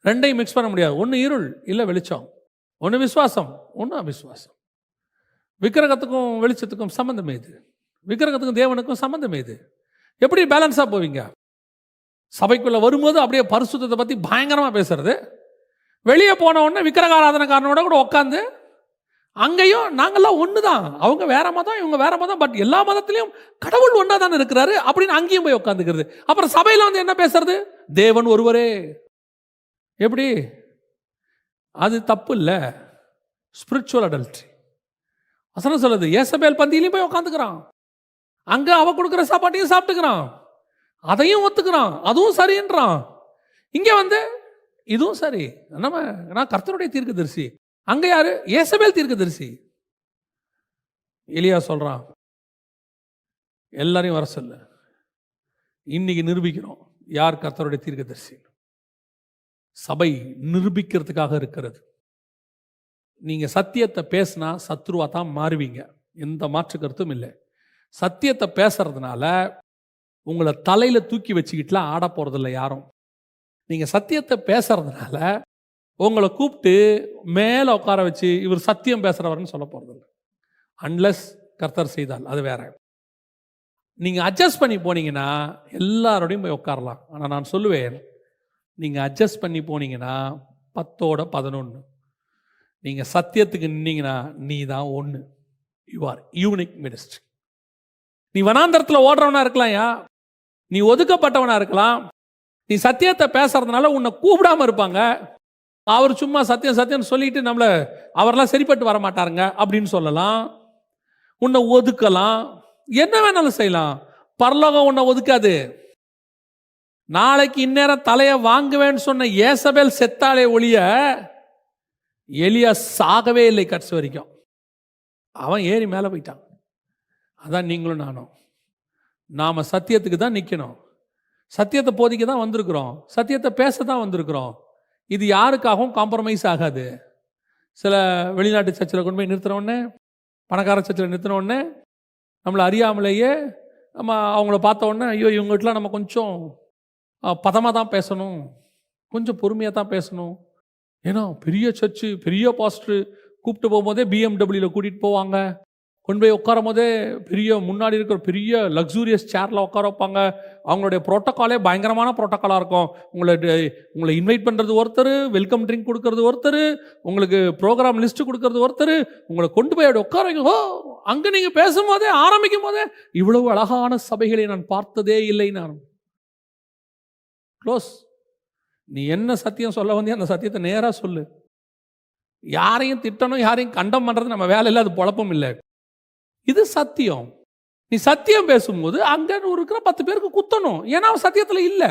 ரெண்டையும் மிக்ஸ் பண்ண முடியாது. ஒன்று இருள் இல்லை வெளிச்சம், ஒன்று விசுவாசம் ஒன்று அவிசுவாசம். விக்கிரகத்துக்கும் வெளிச்சத்துக்கும் சம்பந்தம் இது, விக்கிரகத்துக்கும் தேவனுக்கும் சம்பந்தம் இது. எப்படி பேலன்ஸாக போவீங்க? சபைக்குள்ள வரும்போது அப்படியே பரிசுத்தத்தை பற்றி பயங்கரமாக பேசுறது, வெளியே போன உடனே விக்கிரகாராதனைக்காரனோட கூட உட்காந்து அங்கேயும் நாங்கள்லாம் ஒன்று தான், அவங்க வேற மதம் இவங்க வேற மதம், பட் எல்லா மதத்திலையும் கடவுள் ஒன்றா தானே இருக்கிறாரு அப்படின்னு அங்கேயும் போய் உட்காந்துக்கிறது. அப்புறம் சபையில் என்ன பேசுறது? தேவன் ஒருவரே. எப்படி? அது தப்பு இல்லை, ஸ்பிரிச்சுவல் அடல்ட்ரி. வசனம் சொல்லுது, ஏசபேல் பந்தியிலையும் போய் உட்காந்துக்கிறான், அங்கே அவ கொடுக்குற சாப்பாட்டையும் சாப்பிட்டுக்கிறான், அதையும் ஒத்துக்கிறான், அதுவும் சரின்றான். இங்கே இதுவும் சரி. நான் கர்த்தருடைய தீர்க்கதரிசி, அங்க யாரு? ஏசபேல் தீர்க்கதரிசி. எலியா சொல்றான், எல்லாரையும் வர சொல்ல, இன்னைக்கு நிரூபிக்கிறோம் யார் கர்த்தருடைய தீர்க்கதரிசி. சபை நிரூபிக்கிறதுக்காக இருக்கிறது. நீங்க சத்தியத்தை பேசினா சத்ருவா தான் மாறுவீங்க, எந்த மாற்று கருத்தும் இல்லை. சத்தியத்தை பேசுறதுனால உங்களை தலையில தூக்கி வச்சுக்கிட்டுலாம் ஆட போறதில்லை யாரும். நீங்க சத்தியத்தை பேசுறதுனால உங்களை கூப்பிட்டு மேலே உட்கார வச்சு இவர் சத்தியம் பேசுறவர்னு சொல்ல போறதில்லை. அன்லெஸ் கர்த்தர் செய்தால் அது வேற. நீங்க அட்ஜஸ்ட் பண்ணி போனீங்கன்னா எல்லாரோடையும் போய் உட்காரலாம். ஆனால் நான் சொல்லுவேன், நீங்க அட்ஜஸ்ட் பண்ணி போனீங்கன்னா 10ஓட 11. நீங்க சத்தியத்துக்கு நின்னீங்கன்னா நீ தான் ஒன்று. You are unique ministry. நீ வனாந்தரத்தில் ஓடுறவனா இருக்கலாம்யா, நீ ஒதுக்கப்பட்டவனா இருக்கலாம், நீ சத்தியத்தை பேசுறதுனால உன்னை கூப்பிடாம இருப்பாங்க. அவர் சும்மா சத்தியம் சத்தியம் சொல்லிட்டு நம்மளை அவரெல்லாம் சரிப்பட்டு வர மாட்டாருங்க அப்படின்னு சொல்லலாம், உன்னை ஒதுக்கலாம், என்ன வேணாலும் செய்யலாம். பரலோகம் உன்னை ஒதுக்காது. நாளைக்கு இந்நேரம் தலையை வாங்குவேன்னு சொன்ன ஏசபேல் செத்தாலே ஒழிய எலியா சாகவே இல்லை கடைசி வரைக்கும். அவன் ஏறி மேலே போயிட்டான். அதான் நீங்களும் நானும். நாம சத்தியத்துக்கு தான் நிற்கணும், சத்தியத்தை போதிக்க தான் வந்திருக்கிறோம், சத்தியத்தை பேச தான் வந்திருக்கிறோம். இது யாருக்காகவும் காம்ப்ரமைஸ் ஆகாது. சில வெளிநாட்டு சர்ச்சில் கொண்டு போய் நிறுத்தினோடனே, பணக்கார சர்ச்சில் நிறுத்தினோடனே நம்மளை அறியாமலேயே நம்ம அவங்கள பார்த்த உடனே ஐயோ இவங்ககிட்டலாம் நம்ம கொஞ்சம் பதமாக தான் பேசணும், கொஞ்சம் பொறுமையாக தான் பேசணும். ஏன்னா பெரிய சர்ச்சு, பெரிய பாஸ்டர் கூப்பிட்டு போகும்போதே பிஎம்டபிள்யூவில் கூட்டிகிட்டு போவாங்க, கொண்டு போய் உட்காரும் போதே பெரிய முன்னாடி இருக்கிற பெரிய லக்ஸூரியஸ் சேரில் உட்கார வைப்பாங்க. அவங்களுடைய ப்ரோட்டோக்காலே பயங்கரமான ப்ரோட்டோக்காலாக இருக்கும். உங்களை இன்வைட் பண்ணுறது ஒருத்தர், வெல்கம் ட்ரிங்க் கொடுக்கறது ஒருத்தர், உங்களுக்கு ப்ரோக்ராம் லிஸ்ட்டு கொடுக்கறது ஒருத்தர், உங்களை கொண்டு போய் அப்படி உட்கார வைக்க. அங்கே நீங்கள் பேசும்போதே ஆரம்பிக்கும் போதே இவ்வளவு அழகான சபைகளை நான் பார்த்ததே இல்லை. நான் க்ளோஸ். நீ என்ன சத்தியம் சொல்ல வந்தியோ அந்த சத்தியத்தை நேராக சொல்லு. யாரையும் திட்டணும், யாரையும் கண்டம் பண்ணுறது நம்ம வேலை இல்லை, அது பொழப்பம் இல்லை. இது சத்தியம். நீ சத்தியம் பேசும்போது அங்கே இருக்கிற 10 பேருக்கு குத்தணும். ஏன்னா அவன் சத்தியத்தில் இல்லை.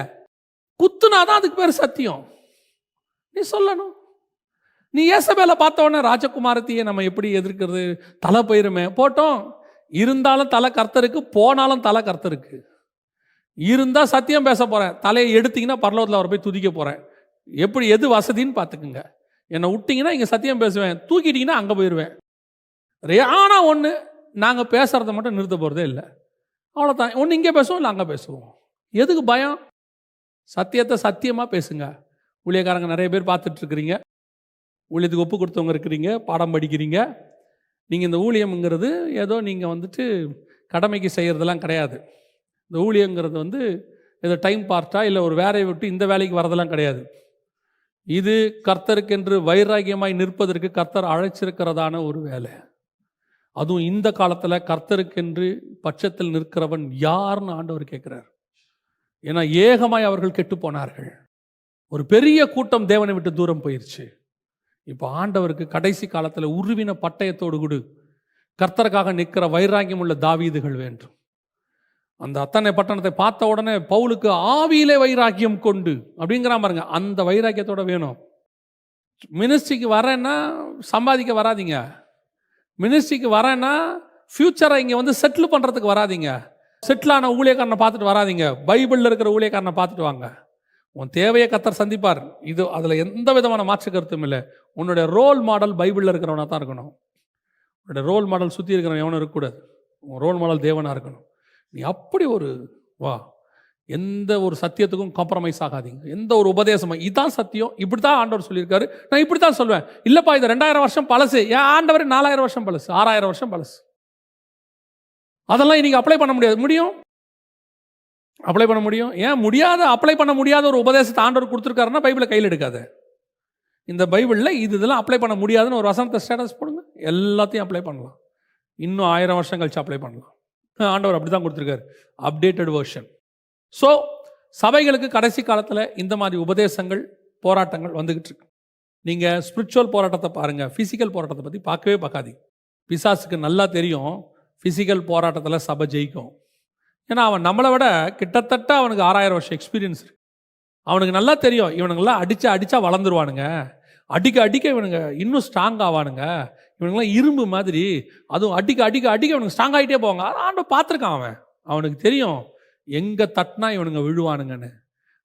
குத்துனாதான் அதுக்கு பேர் சத்தியம். நீ சொல்லணும். நீ ஏசபேலை பார்த்தவொடனே ராஜகுமாரத்தையே நம்ம எப்படி எதிர்க்கிறது? தலை போயிருமே, போட்டோம். இருந்தாலும் தலை கர்த்தருக்கு, போனாலும் தலை கர்த்தருக்கு. இருந்தால் சத்தியம் பேச போகிறேன், தலையை எடுத்தீங்கன்னா பரலோகத்தில் அவரை போய் துதிக்க போகிறேன். எப்படி எது வசதின்னு பார்த்துக்குங்க. என்னை விட்டிங்கன்னா இங்கே சத்தியம் பேசுவேன், தூக்கிட்டீங்கன்னா அங்கே போயிடுவேன். ஆனால் ஒன்று, நாங்கள் பேசுகிறத மட்டும் நிறுத்த போகிறதே இல்லை. அவ்வளோதான். ஒன்று இங்கே பேசுவோம், இல்லை அங்கே பேசுவோம். எதுக்கு பயம்? சத்தியத்தை சத்தியமாக பேசுங்க. ஊழியக்காரங்க நிறைய பேர் பார்த்துட்ருக்குறீங்க, ஊழியத்துக்கு ஒப்பு கொடுத்தவங்க இருக்கிறீங்க, பாடம் படிக்கிறீங்க. நீங்கள் இந்த ஊழியம்ங்கிறது ஏதோ நீங்கள் வந்துட்டு கடமைக்கு செய்கிறதெல்லாம் கிடையாது. இந்த ஊழியங்கிறது ஏதோ டைம் பார்ட்டா இல்லை ஒரு வேலையை விட்டு இந்த வேலைக்கு வரதெல்லாம் கிடையாது. இது கர்த்தருக்கென்று வைராகியமாய் நிற்பதற்கு கர்த்தர் அழைச்சிருக்கிறதான ஒரு வேலை. அதுவும் இந்த காலத்தில் கர்த்தருக்கென்று பட்சத்தில் நிற்கிறவன் யாருன்னு ஆண்டவர் கேட்குறார். ஏன்னா ஏகமாய் அவர்கள் கெட்டு போனார்கள். ஒரு பெரிய கூட்டம் தேவனை விட்டு தூரம் போயிடுச்சு. இப்போ ஆண்டவருக்கு கடைசி காலத்தில் உருவின பட்டயத்தோடு கூட கர்த்தருக்காக நிற்கிற வைராகியம் உள்ள தாவீதுகள் வேண்டும். அந்த அத்தனை பட்டணத்தை பார்த்த உடனே பவுலுக்கு ஆவியிலே வைராக்கியம் கொண்டு அப்படிங்கிற பாருங்க, அந்த வைராக்கியத்தோட வேணும். மினிஸ்ட்ரிக்கு வரேன்னா சம்பாதிக்க வராதிங்க. மினிஸ்ட்ரிக்கு வரேன்னா ஃபியூச்சரை இங்கே செட்டில் பண்ணுறதுக்கு வராதிங்க. செட்டிலான ஊழியக்காரனை பார்த்துட்டு வராதிங்க. பைபிளில் இருக்கிற ஊழியக்காரனை பார்த்துட்டு வாங்க. உன் தேவையை கர்த்தர் சந்திப்பார். இது அதில் எந்த விதமான மாற்று கருத்தும் இல்லை. உன்னுடைய ரோல் மாடல் பைபிளில் இருக்கிறவனாக தான் இருக்கணும். உன்னுடைய ரோல் மாடல் சுற்றி இருக்கிறவன் எவனும் இருக்கக்கூடாது. உன் ரோல் மாடல் தேவனாக இருக்கணும். நீ அப்படி எந்த ஒரு சத்தியத்துக்கும் காம்ப்ரமைஸ் ஆகாதீங்க. எந்த ஒரு உபதேசமும் இதுதான் சத்தியம், இப்படி தான் ஆண்டவர் சொல்லியிருக்காரு, நான் இப்படி தான் சொல்லுவேன். இல்லைப்பா இது 2000 வருஷம் பழசு. ஏன் ஆண்டவர் 4000 வருஷம் பழசு, 6000 வருஷம் பழசு. அதெல்லாம் இன்னைக்கு அப்ளை பண்ண முடியாது. முடியும், அப்ளை பண்ண முடியும். ஏன் முடியாத? அப்ளை பண்ண முடியாத ஒரு உபதேசத்தை ஆண்டவர் கொடுத்துருக்காருன்னா பைபிளை கையில் எடுக்காத. இந்த பைபிளில் இதெல்லாம் அப்ளை பண்ண முடியாதுன்னு ஒரு வசனத்தை ஸ்டேட்டஸ் போடுங்க. எல்லாத்தையும் அப்ளை பண்ணலாம். இன்னும் 1000 வருஷம் கழிச்சு அப்ளை பண்ணலாம். ஆண்டவர் அப்படி தான் கொடுத்துருக்காரு, அப்டேட்டட் வெர்ஷன். ஸோ சபைகளுக்கு கடைசி காலத்தில் இந்த மாதிரி உபதேசங்கள், போராட்டங்கள் வந்துக்கிட்டு இருக்கு. நீங்கள் ஸ்பிரிச்சுவல் போராட்டத்தை பாருங்கள், ஃபிசிக்கல் போராட்டத்தை பற்றி பார்க்கவே பார்க்காதீங்க. பிசாசுக்கு நல்லா தெரியும் ஃபிசிக்கல் போராட்டத்தில் சபை ஜெயிக்கும். ஏன்னா அவன் நம்மளை விட கிட்டத்தட்ட அவனுக்கு 6000 வருஷம் எக்ஸ்பீரியன்ஸ் இருக்கு. அவனுக்கு நல்லா தெரியும் இவனுங்கெல்லாம் அடித்தா வளர்ந்துருவானுங்க, அடிக்க இவனுங்க இன்னும் ஸ்ட்ராங் ஆவானுங்க, இவனுங்களாம் இரும்பு மாதிரி, அதுவும் அடிக்க இவனுக்கு ஸ்ட்ராங் ஆகிட்டே போவாங்க. ஆண்டவர் பார்த்துருக்கான். அவனுக்கு தெரியும் எங்கே தட்டினா இவனுங்க விழுவானுங்கன்னு.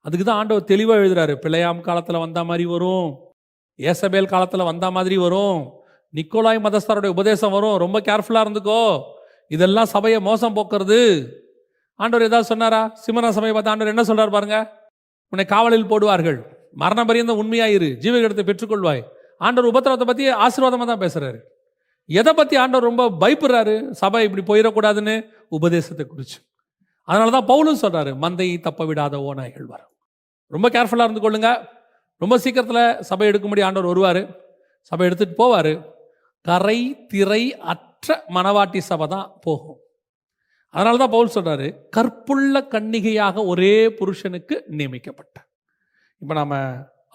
அதுக்கு தான் ஆண்டவர் தெளிவாக எழுதுறாரு. பிள்ளையாம் காலத்தில் வந்த மாதிரி வரும், ஏசபேல் காலத்தில் வந்த மாதிரி வரும், நிக்கோலாய் மதஸ்தருடைய உபதேசம் வரும். ரொம்ப கேர்ஃபுல்லாக இருந்துக்கோ, இதெல்லாம் சபையை மோசம் போக்குறது. ஆண்டவர் ஏதாவது சொன்னாரா? சிமனா சபையை பார்த்து ஆண்டவர் என்ன சொல்றாரு பாருங்க, உன்னை காவலில் போடுவார்கள், மரண பரியந்தம் உண்மையாயிரு, ஜீவகிடத்தை பெற்றுக்கொள்வாய். ஆண்டவர் உபத்திரவத்தை பற்றி ஆசீர்வாதமாக தான் பேசுறாரு. எதை பற்றி ஆண்டவர் ரொம்ப பயப்படுறாரு? சபை இப்படி போயிடக்கூடாதுன்னு, உபதேசத்தை குறிச்சு. அதனால தான் பவுலும் சொல்றாரு, மந்தையை தப்ப விடாத ஓநாய்கள் வரும். ரொம்ப கேர்ஃபுல்லாக இருந்து கொள்ளுங்க. ரொம்ப சீக்கிரத்தில் சபை எடுக்கும்படி ஆண்டவர் வருவார், சபை எடுத்துகிட்டு போவார். கரை திரை அற்ற மணவாட்டி சபை தான் போகும். அதனால தான் பவுல் சொல்றாரு, கற்புள்ள கன்னிகையாக ஒரே புருஷனுக்கு நியமிக்கப்பட்ட. இப்போ நாம்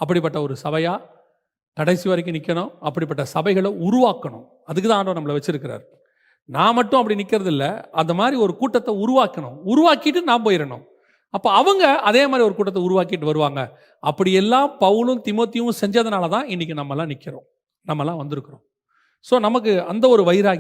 அப்படிப்பட்ட ஒரு சபையா கடைசி வரைக்கும் நிற்கணும். அப்படிப்பட்ட சபைகளை உருவாக்கணும். அதுக்கு தான் ஆண்டவர் நம்மளை வச்சிருக்கிறார். நான் மட்டும் அப்படி நிற்கிறது இல்லை, அந்த மாதிரி ஒரு கூட்டத்தை உருவாக்கணும். உருவாக்கிட்டு நான் போயிடணும். அப்போ அவங்க அதே மாதிரி ஒரு கூட்டத்தை உருவாக்கிட்டு வருவாங்க. அப்படியெல்லாம் பவுலும் தீமோத்தேயும் செஞ்சதுனால தான் இன்னைக்கு நம்மலாம் நிற்கிறோம், நம்மலாம் வந்திருக்கிறோம். ஸோ நமக்கு அந்த ஒரு வைராகியம்